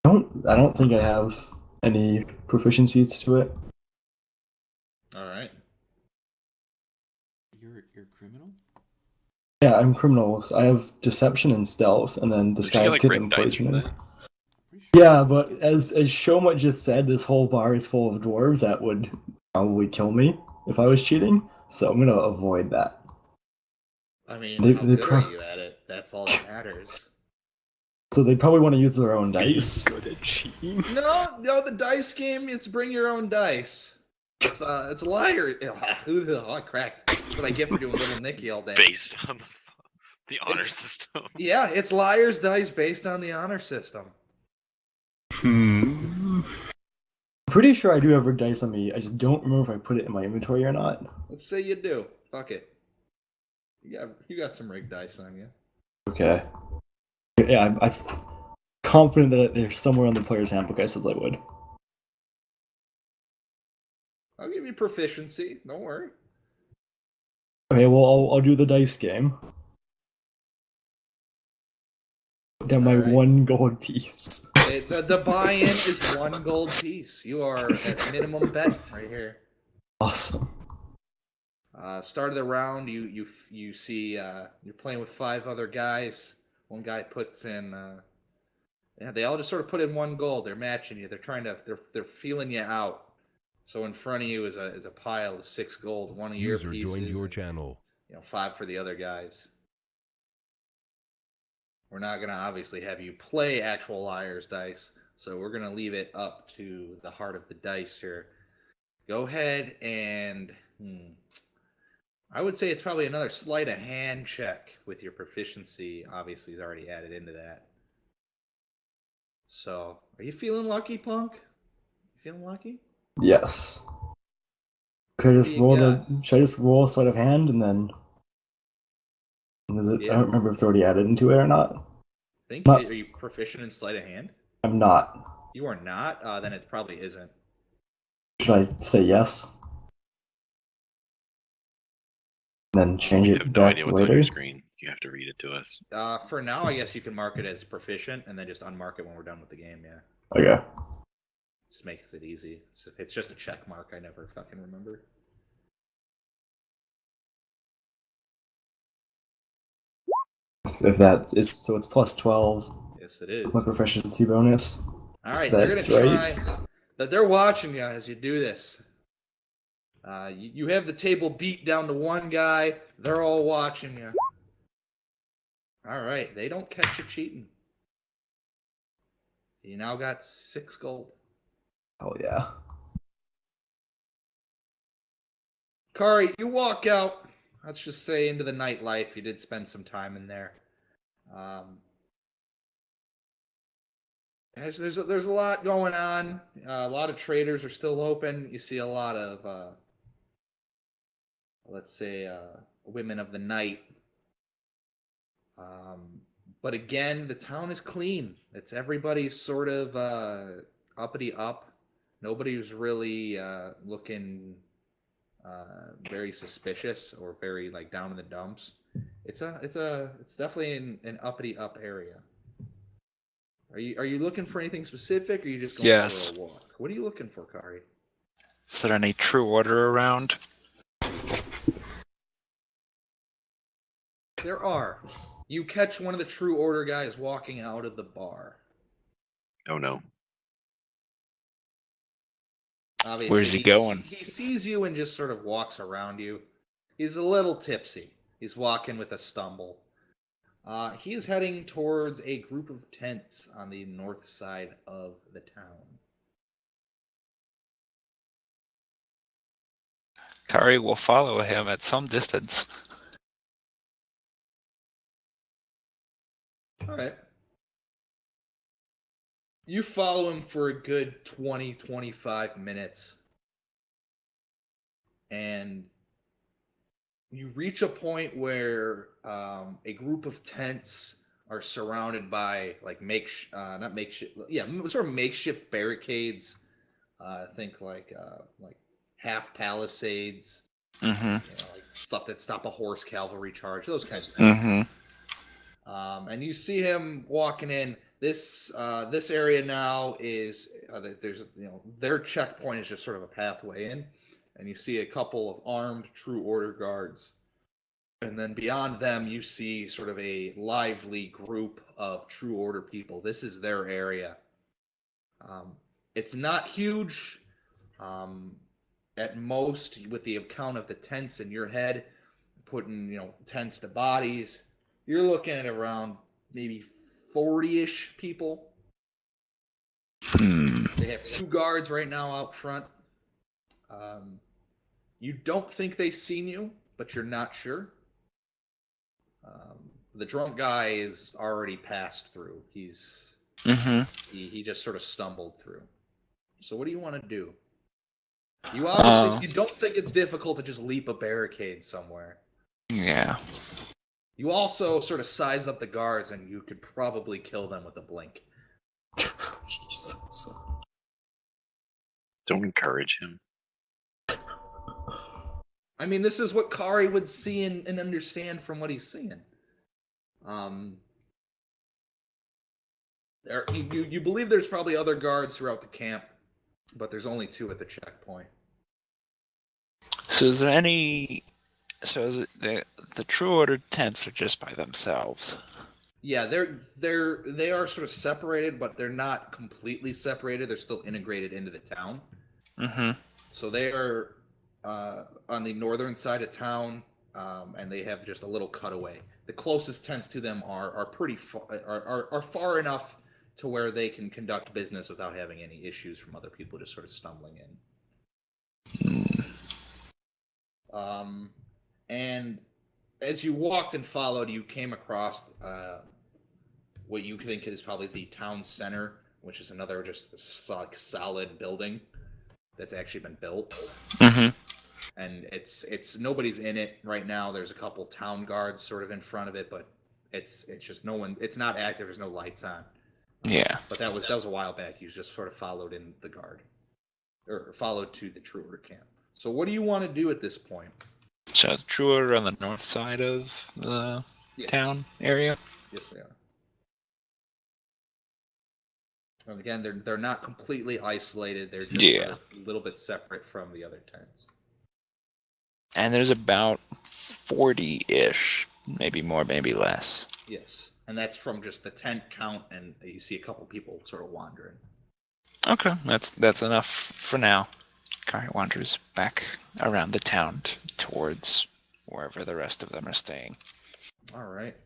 I don't think I have any proficiencies to it. All right. You're a criminal? Yeah, I'm criminal. So I have deception and stealth, and then did you disguise, get, kit, written and dice from poisoning. that? Pretty sure Yeah, but as Shoma just said, this whole bar is full of dwarves that would probably kill me if I was cheating. So I'm gonna avoid that. I mean, They- how they good pro- are you at it? That's all that matters. So they probably want to use their own dice. Good at cheating. No, the dice game. It's bring your own dice. It's liar. Oh, I cracked. That's what I get for doing Little Nicky all day. Based on the honor It's- system. Yeah, it's liar's dice based on the honor system. Hmm. I'm pretty sure I do have rigged dice on me. I just don't remember if I put it in my inventory or not. Let's say you do. Fuck it. You got some rigged dice on you. Okay. Yeah, I'm confident that there's somewhere on the player's handbook I says I would. I'll give you proficiency. Don't worry. Okay, well I'll do the dice game. Put down my Alright. 1 gold piece. The buy-in is 1 gold piece. You are at minimum bet right here. Awesome. Start of the round, you see you're playing with 5 other guys. One guy puts in. Yeah, they all just sort of put in 1 gold. They're matching you. They're feeling you out. So in front of you is a pile of 6 gold, one of your User pieces, joined your and, channel. 5 for the other guys. We're not gonna obviously have you play actual liar's dice, so we're gonna leave it up to the heart of the dice here. Go ahead and I would say it's probably another sleight of hand check with your proficiency. Obviously, is already added into that. So, are you feeling lucky, Punk? You feeling lucky? Yes. Could I What just do you roll got? should I just roll sleight of hand and then is it? Yeah. I don't remember if it's already added into it or not. Think Not- are you proficient in sleight of hand? I'm not. You are not. Then it probably isn't. Should I say yes? Then change We it have no back idea what's later. on your screen. You have to read it to us. For now, I guess you can mark it as proficient, and then just unmark it when we're done with the game. Yeah, Okay. just makes it easy. It's just a check mark. I never fucking remember. If that is so, it's plus 12. Yes, it is. My proficiency bonus. All right, they're That's gonna right. try. That they're watching you as you do this. You have the table beat down to one guy. They're all watching you. All right, they don't catch you cheating. You now got 6 gold. Oh yeah. Kari, you walk out. Let's just say into the nightlife. You did spend some time in there. There's a lot going on. A lot of traders are still open. You see a lot of let's say women of the night. But again, the town is clean. It's everybody's sort of uppity up. Nobody's really looking very suspicious or very like down in the dumps. It's definitely an uppity up area. Are you looking for anything specific, or are you just going Yes. for a walk? What are you looking for, Kari? Is there any true order around? There are. You catch one of the True Order guys walking out of the bar. Oh no. Obviously, Where's he going? He sees you and just sort of walks around you. He's a little tipsy. He's walking with a stumble. He is heading towards a group of tents on the north side of the town. Kari will follow him at some distance. All right. You follow him for a good 20, 25 minutes. And you reach a point where a group of tents are surrounded by like sort of makeshift barricades. Think like half palisades, Mm-hmm. like stuff that stop a horse cavalry charge, those kinds of things. Mm-hmm. And you see him walking in. This area now is there's their checkpoint is just sort of a pathway in, and you see a couple of armed True Order guards, and then beyond them you see sort of a lively group of True Order people. This is their area. It's not huge. At most, with the account of the tents in your head, putting tents to bodies, you're looking at around maybe 40-ish people. They have 2 guards right now out front. You don't think they've seen you, but you're not sure. The drunk guy is already passed through. Mm-hmm. He just sort of stumbled through. So what do you want to do? You obviously you don't think it's difficult to just leap a barricade somewhere. Yeah. You also sort of size up the guards, and you could probably kill them with a blink. Jesus. Don't encourage him. I mean, this is what Kari would see and understand from what he's seeing. You believe there's probably other guards throughout the camp, but there's only 2 at the checkpoint. So is there any? So is it the True Order tents are just by themselves? Yeah, they are sort of separated, but they're not completely separated. They're still integrated into the town. Mm-hmm. So they are on the northern side of town, and they have just a little cutaway. The closest tents to them are pretty far, are far enough to where they can conduct business without having any issues from other people just sort of stumbling in. And as you walked and followed, you came across what you think is probably the town center, which is another just solid building that's actually been built. Mm-hmm. And it's nobody's in it right now. There's a couple town guards sort of in front of it, but it's just no one. It's not active. There's no lights on. Yeah. But that was a while back. You just sort of followed in the guard, or followed to the True Order camp. So what do you want to do at this point? So the True Order on the north side of the town area. Yes, they are. And again, they're not completely isolated. They're just sort of a little bit separate from the other tents. And there's about 40-ish, maybe more, maybe less. Yes, and that's from just the tent count, and you see a couple people sort of wandering. Okay, that's enough for now. Kari wanders back around the town towards wherever the rest of them are staying. All right.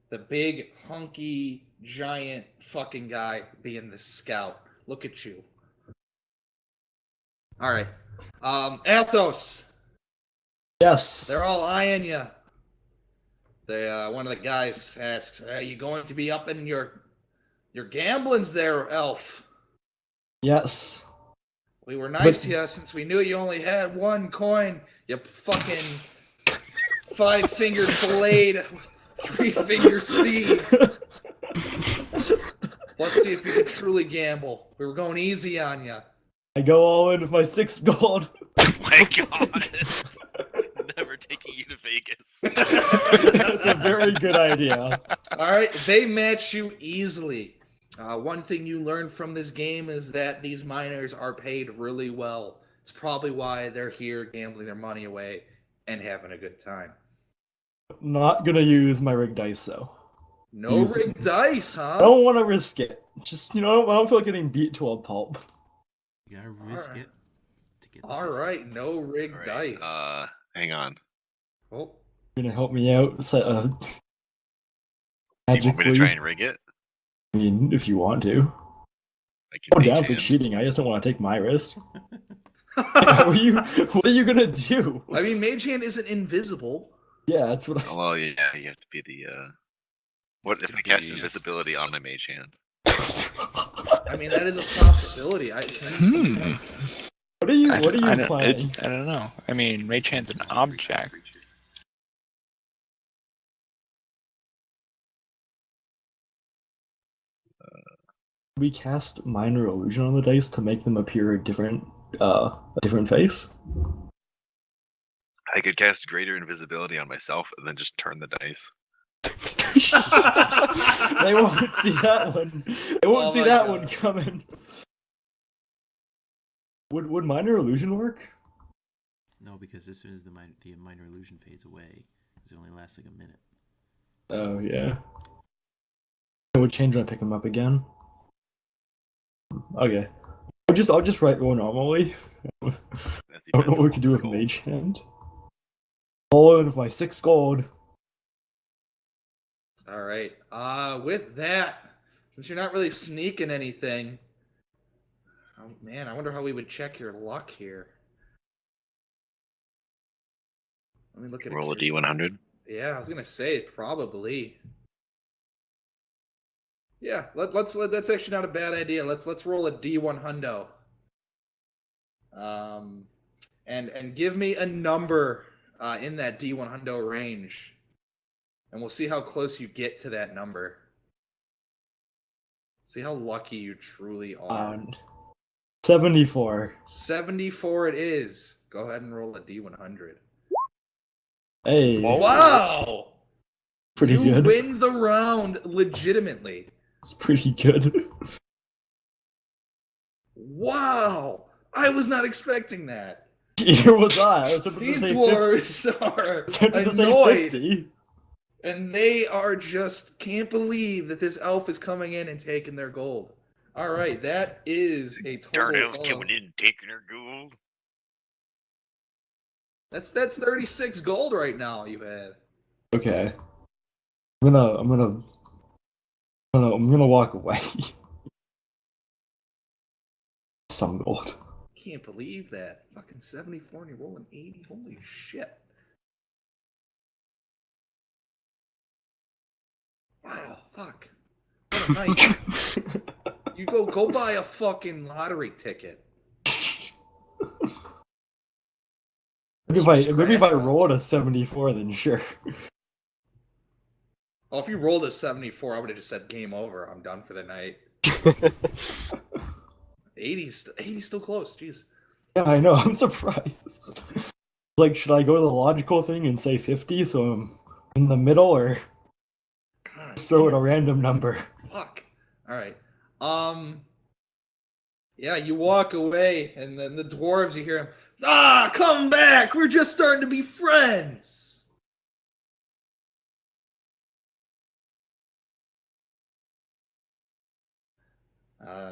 The big, hunky, giant fucking guy being the scout. Look at you. All right. Athos. Yes. They're all eyeing you. They, one of the guys asks, "Are you going to be up in your gamblings there, elf?" Yes. We were nice to you since we knew you only had one coin. You fucking 5-fingered blade, 3-finger Steve. Let's see if you can truly gamble. We were going easy on you. I go all in with my 6 gold. Oh my god. Never taking you to Vegas. That's a very good idea. All right, they match you easily. One thing you learned from this game is that these miners are paid really well. It's probably why they're here gambling their money away and having a good time. Not gonna use my rigged dice though. No rigged dice, huh? I don't want to risk it. Just, I don't feel like getting beat to a pulp. You gotta risk it to get the All discount. right, no rigged dice. Hang on. Oh. You're gonna help me out? Do you want me to Magically? try and rig it? I mean, if you want to. I can I'm down mage for hand. cheating. I just don't want to take my risk. What are you gonna do? I mean, Mage Hand isn't invisible. Yeah, that's what I. Oh, well, yeah, you have to be the. What if I cast invisibility on my mage hand? I mean, that is a possibility. What are you I planning? I don't know. I mean, Mage Hand's an object. We cast minor illusion on the dice to make them appear a different face. I could cast greater invisibility on myself and then just turn the dice. They won't see that one. They won't see that one coming. Would minor illusion work? No, because as soon as the minor illusion fades away, it only lasts like a minute. Oh yeah. It would change when I pick them up again. Okay. I'll just write roll normally. I don't know what we can do with Mage Hand. All in with my 6 gold. All right. With that, since you're not really sneaking anything, oh man, I wonder how we would check your luck here. Let me look at Roll a D100. Yeah, I was gonna say probably. Yeah, let's that's actually not a bad idea. Let's roll a D100. And give me a number in that D100 range, and we'll see how close you get to that number. See how lucky you truly are. 74. 74 it is. Go ahead and roll a D100. Hey. Wow! Pretty you good. win the round legitimately. It's pretty good. Wow! I was not expecting that. Here was I. I was These dwarves are annoyed. And they are just can't believe that this elf is coming in and taking their gold. All right, that is a total. Darn elves coming in and taking our gold. That's 36 gold right now. You have. Okay. I'm gonna walk away. Some gold. Can't believe that. Fucking 74 and you're rolling 80. Holy shit. Wow. Fuck. What a night. You go buy a fucking lottery ticket. Maybe if I rolled a 74, then sure. Well, if you rolled a 74, I would have just said game over. I'm done for the night. 80's still close. Jeez. Yeah, I know. I'm surprised. Like, should I go to the logical thing and say 50 so I'm in the middle, or God, just throw in damn. a random number? Fuck. All right. Yeah, you walk away, and then the dwarves, you hear him. Ah, come back! We're just starting to be friends.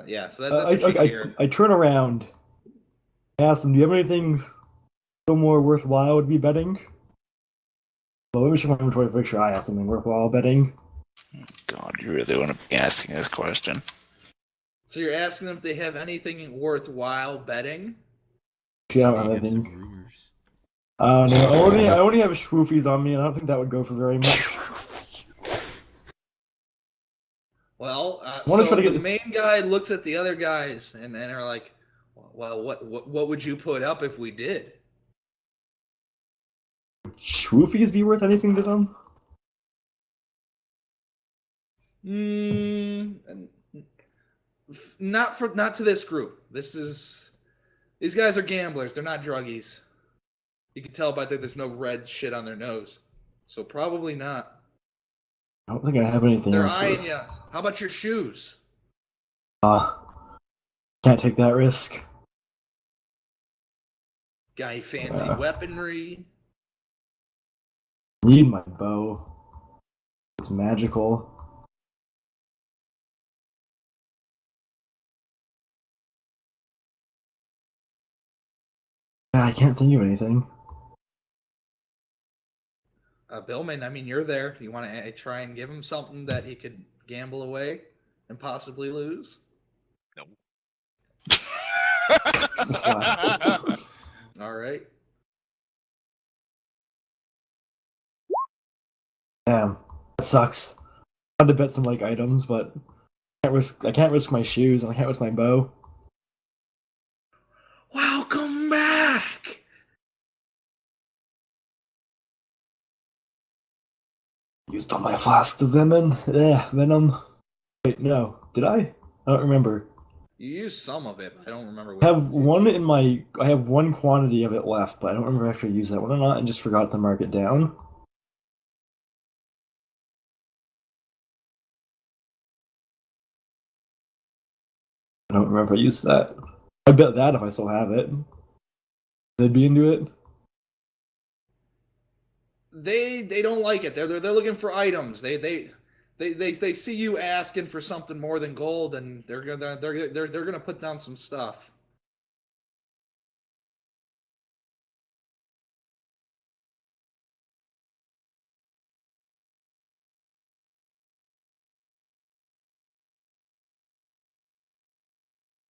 Yeah. So that's what you hear. I turn around. I ask them, do you have anything still more worthwhile to be betting? Well, let me check my inventory to make sure I have something worthwhile betting. God, you really want to be asking this question? So you're asking them if they have anything worthwhile betting? Actually, I don't They have have some anything. rumors. No, I only have swoofies on me, and I don't think that would go for very much. Well, wanna so try to the get- main guy looks at the other guys and are like, "Well, what would you put up if we did?" Swoofies be worth anything to them? Not to this group. These guys are gamblers. They're not druggies. You can tell by that there's no red shit on their nose, so probably not. I don't think I have anything They're else. eyeing you. How about your shoes? Can't take that risk. Got any fancy weaponry? Need my bow. It's magical. I can't think of anything. Billman, I mean, you're there. You want to try and give him something that he could gamble away and possibly lose? No. All right. Damn, that sucks. I wanted to bet some like items, but I can't risk my shoes and I can't risk my bow. Welcome back. Used all my flasks of venom. Yeah, venom. Wait, no, did I? I don't remember. You used some of it, but I don't remember. I have one in my. I have one quantity of it left, but I don't remember if I actually used that one or not, and just forgot to mark it down. I don't remember if I used that. I bet that if I still have it, they'd be into it. They don't like it. They're looking for items. They see you asking for something more than gold, and they're gonna put down some stuff.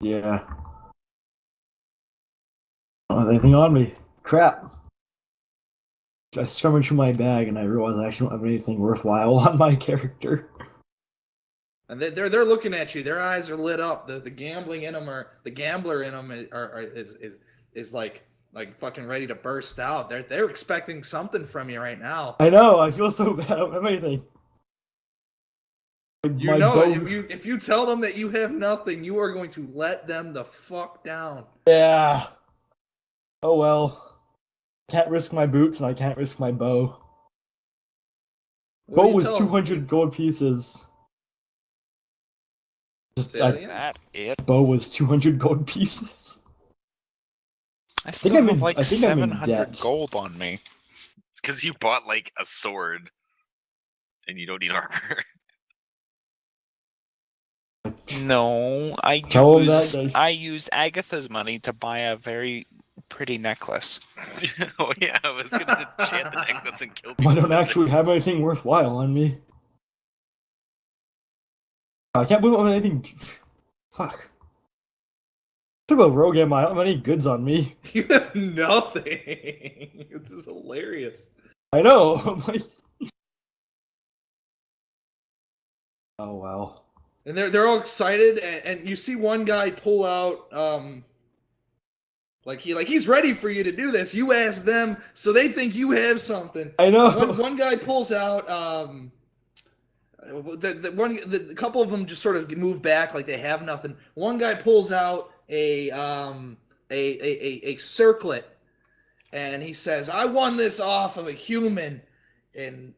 Yeah. I don't have anything on me. Crap. I scrummaged through my bag and I realized I actually don't have anything worthwhile on my character. And they're looking at you. Their eyes are lit up. The gambling in them the gambler in them is like fucking ready to burst out. They're expecting something from you right now. I know. I feel so bad. I don't have anything. You know, if you tell them that you have nothing, you are going to let them the fuck down. Yeah. Oh well. Can't risk my boots and I can't risk my bow. What do Bow you was tell 'em? 200 gold pieces. Just Say that Is again? that it? bow was 200 gold pieces. I still I'm have in- like I think I'm in 700 debt. gold on me. It's because you bought like a sword, and you don't need armor. No, Tell 'em that, guys. I used Agatha's money to buy a very pretty necklace. Oh yeah, I was gonna enchant the necklace and kill people. I don't with it. actually have anything worthwhile on me. I can't believe I have anything. Fuck. Talk about rogue am I don't have any goods on me. You have nothing. This is hilarious. I know. I'm like. Oh wow. And they're all excited, and you see one guy pull out he's ready for you to do this. You ask them, so they think you have something. I know. One guy pulls out the couple of them just sort of move back like they have nothing. One guy pulls out a circlet, and he says, "I won this off of a human in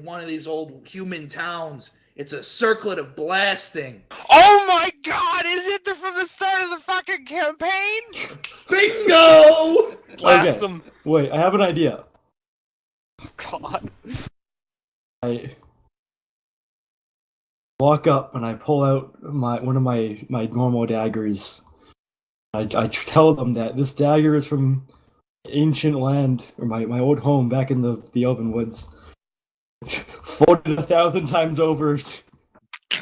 one of these old human towns. It's a circlet of blasting." Oh my god, is it from the start of the fucking campaign? Bingo! Blast Okay. him! Wait, I have an idea. God. I walk up and I pull out one of my normal daggers. I tell them that this dagger is from ancient land, or my old home back in the Elven Woods. It's folded 1,000 times over.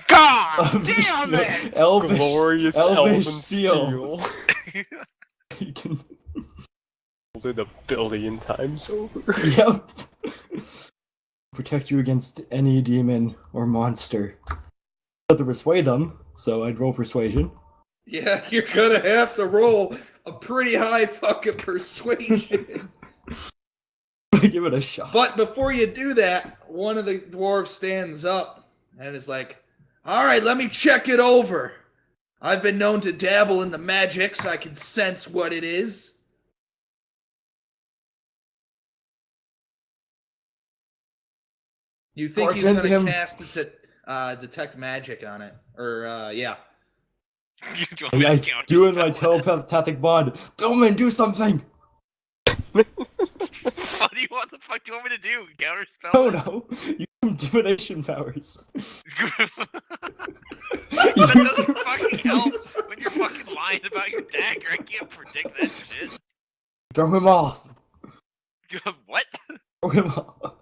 God damn it! Glorious elven steel. steel. You can, Folded 1 billion times over. yep. Protect you against any demon or monster. I have to persuade them, so I'd roll persuasion. Yeah, you're gonna have to roll a pretty high fucking persuasion. Give it a shot. But before you do that, one of the dwarves stands up and is like, "All right, let me check it over. I've been known to dabble in the magics. I can sense what it is." You think he's Bartend gonna him. cast detect magic on it, or yeah? You want me to I counter do in my spell that? telepathic bond. Billman, do something! What do you want? The fuck do you want me to do? Counter spell? Oh it? no! Use some divination powers. That doesn't fucking help when you're fucking lying about your dagger. I can't predict that shit. Throw him off. What? Throw him off.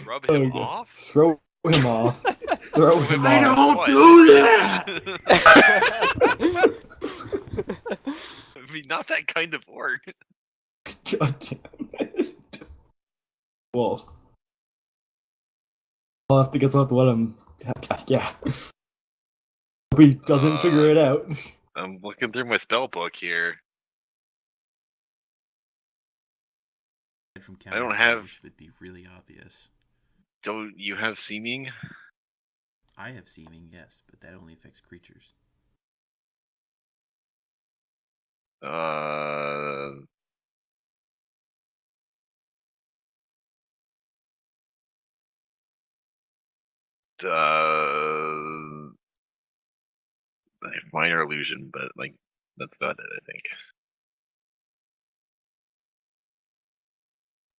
Rub him Okay. off? Throw him off. Throw him I off. don't What? do that! I mean, not that kind of orc. God damn it. Well, I'll have to let him. Yeah. Hope he doesn't figure it out. I'm looking through my spell book here. From I don't counter have- spells would be really obvious. Don't you have seeming? I have seeming, yes, but that only affects creatures. I have minor illusion, but like that's about it. I think.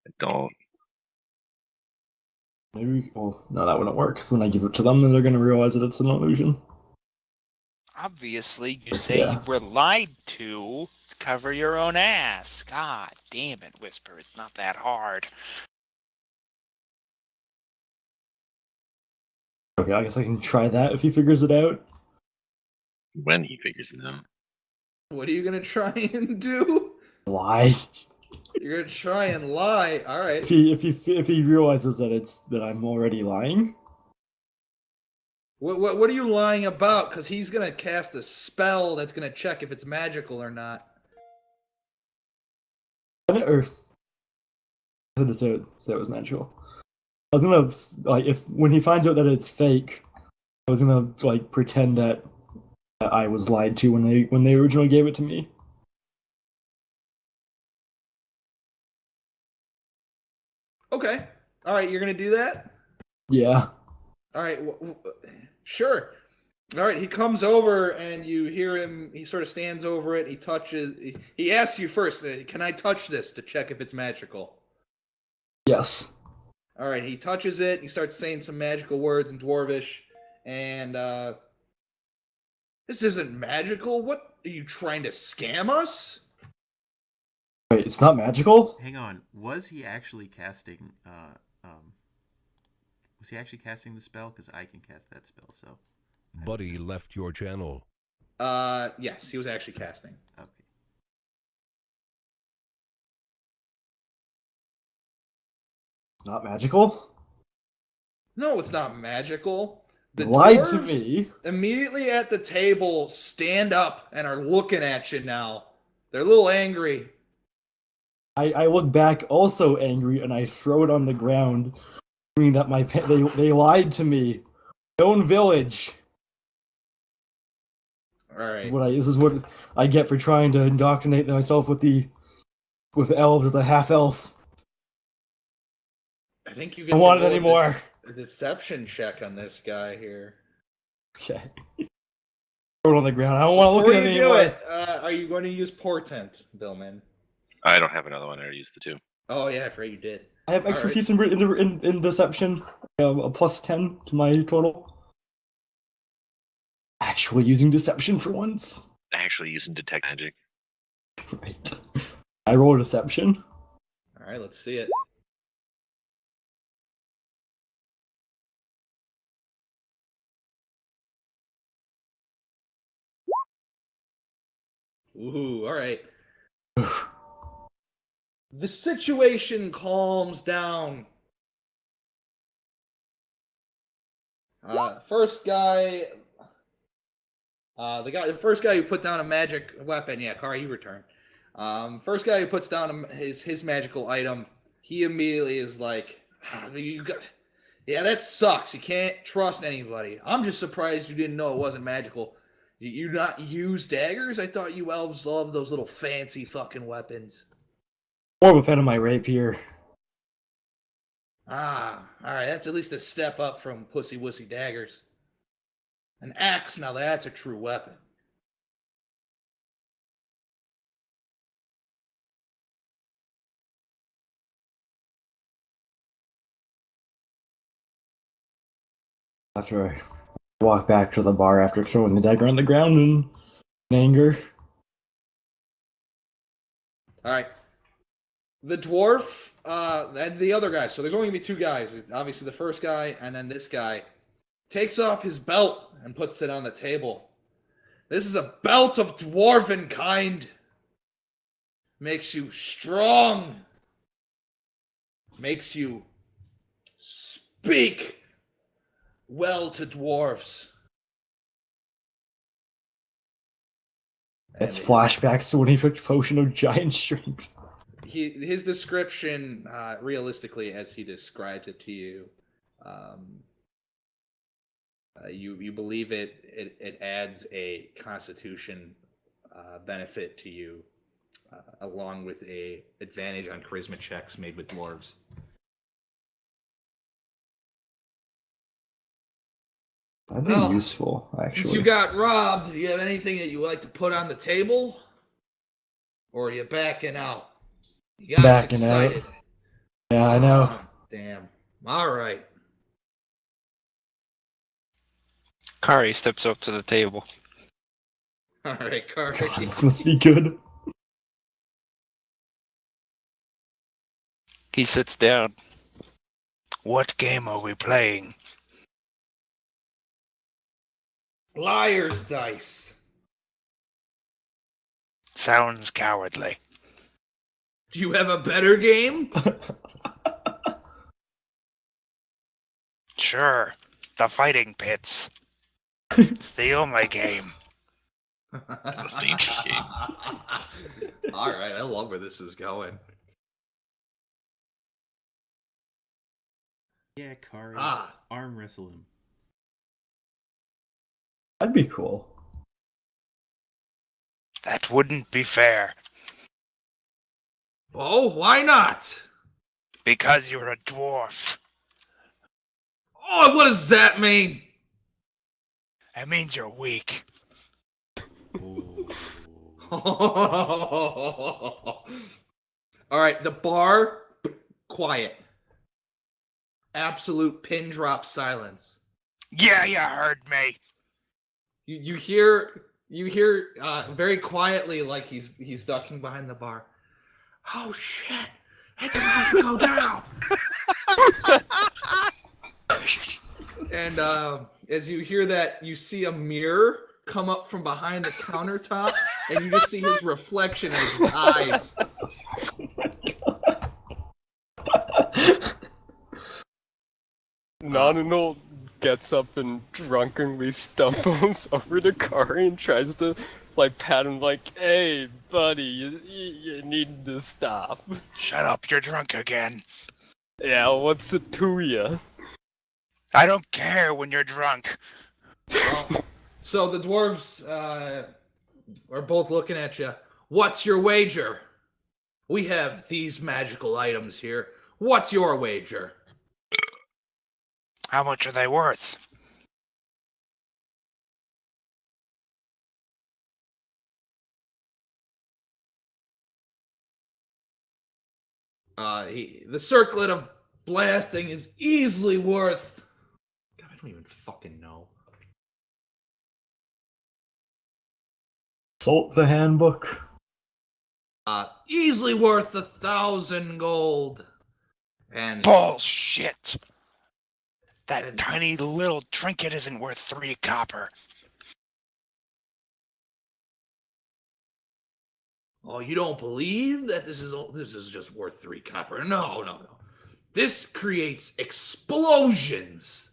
I don't. Maybe. Well, no, that wouldn't work. Because when I give it to them, then they're gonna realize that it's an illusion. Obviously, you say Yeah. you were lied to cover your own ass. God damn it, Whisper. It's not that hard. Okay, I guess I can try that if he figures it out. When he figures it out. What are you gonna try and do? Lie. You're gonna try and lie. All right. If he realizes that I'm already lying. What are you lying about? Because he's gonna cast a spell that's gonna check if it's magical or not. Or I had to say it was magical. I was gonna like if when he finds out that it's fake, I was gonna like pretend that I was lied to when they originally gave it to me. Okay. All right. You're gonna do that. Yeah. All right. Sure. All right. He comes over and you hear him. He sort of stands over it. He touches. He asks you first. Can I touch this to check if it's magical? Yes. All right. He touches it. He starts saying some magical words in Dwarvish, and this isn't magical. What are you trying to scam us? Wait, it's not magical? Hang on. Was he actually casting? Was he actually casting the spell? Because I can cast that spell. So. Buddy left your channel. Yes, he was actually casting. Okay. It's not magical? No, it's not magical. The You lied to dwarves me. immediately at the table stand up and are looking at you now. They're a little angry. I look back also angry and I throw it on the ground, screaming that they lied to me. My own village. All right. This is what I get for trying to indoctrinate myself with elves as a half elf. I think you I get don't want to it roll anymore. a deception check on this guy here. Okay. Throw it on the ground. I don't want to look Before at it you do anymore. it, are you going to use portent, Billman? I don't have another one. I already used the 2. Oh yeah, I forgot you did. I have expertise in deception. A plus 10 to my total. Actually using deception for once. Actually using detect magic. Right. I roll deception. All right, let's see it. Ooh, all right. The situation calms down. First guy, the first guy who put down a magic weapon. Yeah, Kari, you return. First guy who puts down his magical item, he immediately is like, yeah, that sucks. You can't trust anybody. I'm just surprised you didn't know it wasn't magical. You not use daggers? I thought you elves loved those little fancy fucking weapons. More of a fan of my rapier. Ah, all right. That's at least a step up from pussy wussy daggers. An axe, now that's a true weapon. After I walk back to the bar after throwing the dagger on the ground in anger. All right. The dwarf and the other guy. So there's only gonna be 2 guys. Obviously, the first guy and then this guy takes off his belt and puts it on the table. This is a belt of dwarven kind. Makes you strong. Makes you speak well to dwarves. It's And flashbacks to when he picked Potion of Giant Strength. his description, realistically, as he describes it to you, you believe it adds a constitution benefit to you, along with a advantage on charisma checks made with dwarves. That'd be Well, useful, actually. Since you got robbed, do you have anything that you like to put on the table? Or are you backing out? You got us Backing out. excited. Yeah, I know. Oh, damn. All right. Kari steps up to the table. All right, Kari. God, this must be good. He sits down. What game are we playing? Liar's dice. Sounds cowardly. Do you have a better game? Sure, the fighting pits. It's the only game. Most dangerous game. All right, I love where this is going. Yeah, Kari. Ah. Arm wrestle him. That'd be cool. That wouldn't be fair. Oh, why not? Because you're a dwarf. Oh, what does that mean? That means you're weak. All right, the bar, quiet. Absolute pin drop silence. Yeah, you heard me. You hear very quietly, like he's ducking behind the bar. Oh shit! It's about to go down. And as you hear that, you see a mirror come up from behind the countertop, and you just see his reflection in his eyes. Nanunul gets up and drunkenly stumbles over to Kari and tries to like pat him like, "Hey, buddy, you need to stop." Shut up, you're drunk again. Yeah, what's it to ya? I don't care when you're drunk. Well, so the dwarves are both looking at you. What's your wager? We have these magical items here. What's your wager? How much are they worth? The circlet of blasting is easily worth. God, I don't even fucking know. Consult the handbook. Easily worth 1,000 gold. And Bullshit! That And- tiny little trinket isn't worth 3 copper. oh, you don't believe that this is just worth 3 copper? No. This creates explosions.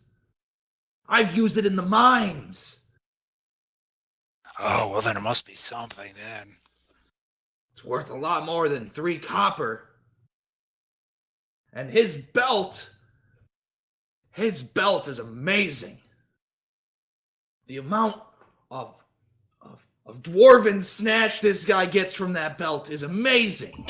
I've used it in the mines. Oh, well then it must be something then. It's worth a lot more than 3 copper. And his belt is amazing. The amount of dwarven snatch this guy gets from that belt is amazing.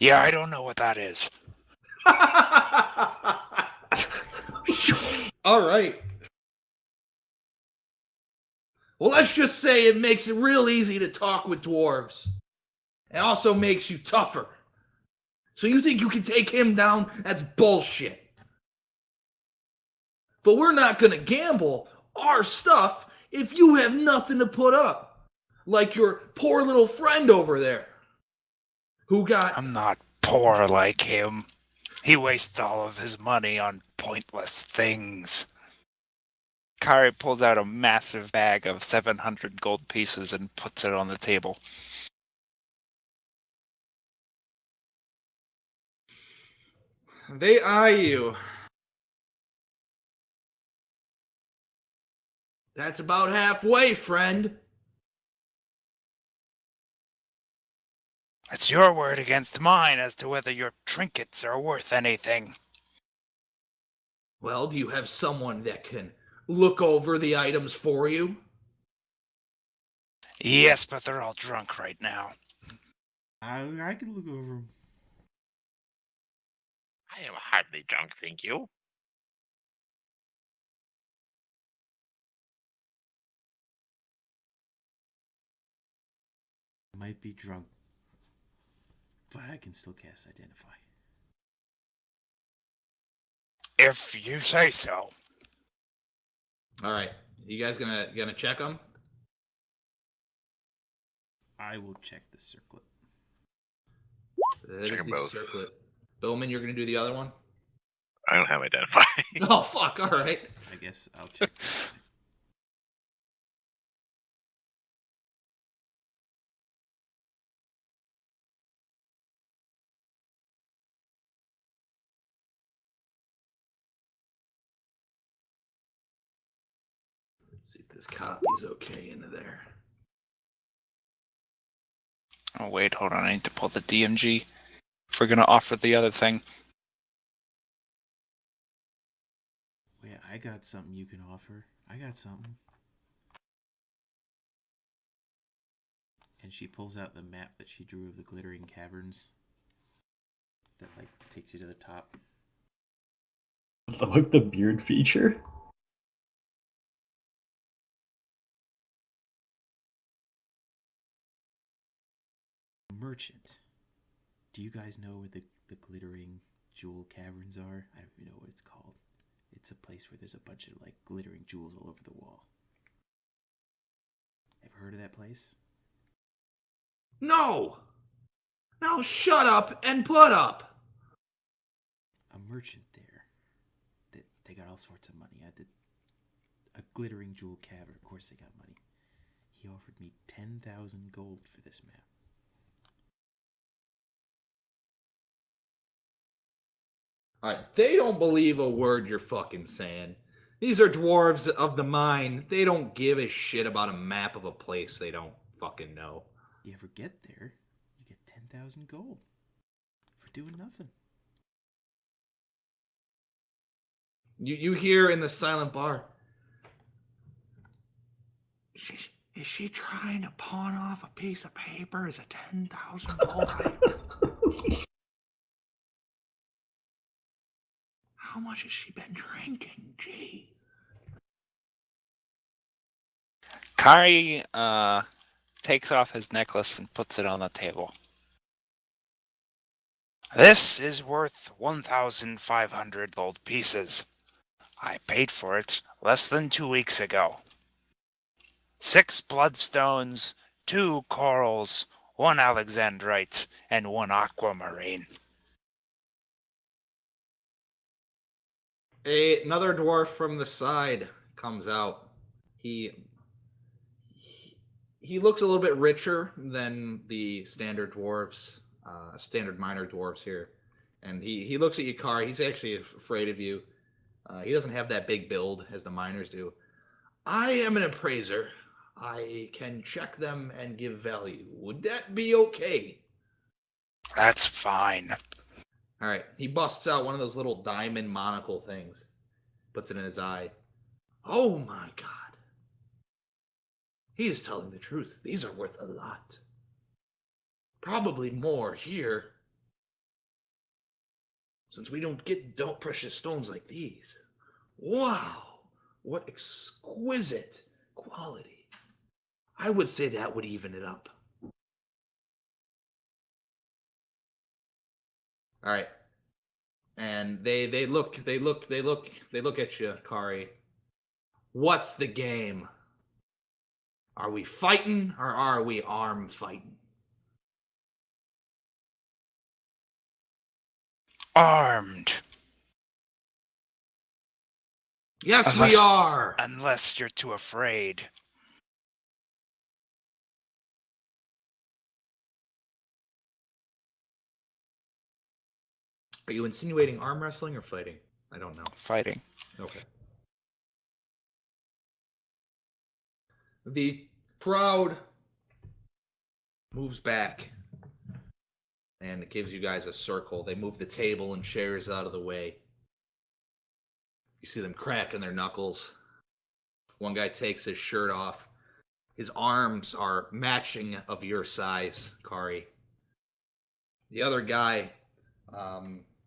Yeah, I don't know what that is. All right. Well, let's just say it makes it real easy to talk with dwarves. It also makes you tougher. So you think you can take him down? That's bullshit. But we're not going to gamble our stuff if you have nothing to put up. Like your poor little friend over there. Who got... I'm not poor like him. He wastes all of his money on pointless things. Kari pulls out a massive bag of 700 gold pieces and puts it on the table. They eye you. That's about halfway, friend. It's your word against mine as to whether your trinkets are worth anything. Well, do you have someone that can look over the items for you? Yes, but they're all drunk right now. I could look over 'em. I am hardly drunk, thank you. I might be drunk, but I can still cast Identify. If you say so. All right. You guys gonna check them? I will check the circlet. That Check is 'em the both. circlet. Bowman, you're gonna do the other one? I don't have identify. Oh, fuck. All right. I guess I'll check. Let's see if this copy's okay into there. Oh, wait, hold on. I need to pull the DMG. If we're going to offer the other thing. Wait, I got something you can offer. I got something. And she pulls out the map that she drew of the glittering caverns. That like takes you to the top. Like the beard feature. Merchant. Do you guys know where the glittering jewel caverns are? I don't even know what it's called. It's a place where there's a bunch of like glittering jewels all over the wall. Ever heard of that place? No! Now shut up and put up! A merchant there. They got all sorts of money. A glittering jewel cavern. Of course they got money. He offered me 10,000 gold for this map. Alright, they don't believe a word you're fucking saying. These are dwarves of the mine. They don't give a shit about a map of a place they don't fucking know. You ever get there, you get 10,000 gold for doing nothing. You hear in the silent bar, is she trying to pawn off a piece of paper as a 10,000 gold item? How much has she been drinking? Gee. Kari takes off his necklace and puts it on the table. This is worth 1,500 gold pieces. I paid for it less than 2 weeks ago. 6 bloodstones, 2 corals, 1 alexandrite, and 1 aquamarine. Another dwarf from the side comes out. He looks a little bit richer than the standard dwarves, standard minor dwarves here. And he looks at you, Kari. He's actually afraid of you. He doesn't have that big build as the miners do. I am an appraiser. I can check them and give value. Would that be okay? That's fine. All right. He busts out one of those little diamond monocle things, puts it in his eye. Oh my god. He is telling the truth. These are worth a lot. Probably more here. Since we don't get precious stones like these. Wow. What exquisite quality. I would say that would even it up. All right. And they look at you, Kari. What's the game? Are we fighting or are we arm fighting? Armed. Yes, we are. Unless you're too afraid. Are you insinuating arm wrestling or fighting? I don't know. Fighting. Okay. The crowd moves back and it gives you guys a circle. They move the table and chairs out of the way. You see them cracking their knuckles. One guy takes his shirt off. His arms are matching of your size, Kari. The other guy,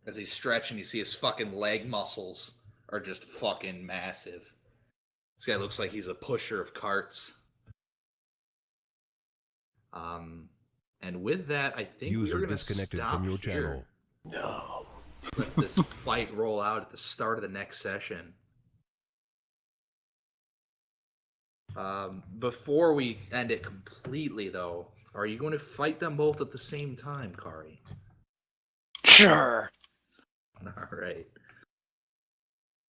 as he's stretching, you see his fucking leg muscles are just fucking massive. This guy looks like he's a pusher of carts. And with that, I think we're User going to disconnected stop from your here. channel. No. Let this fight roll out at the start of the next session. Before we end it completely, though, are you going to fight them both at the same time, Kari? Sure. All right.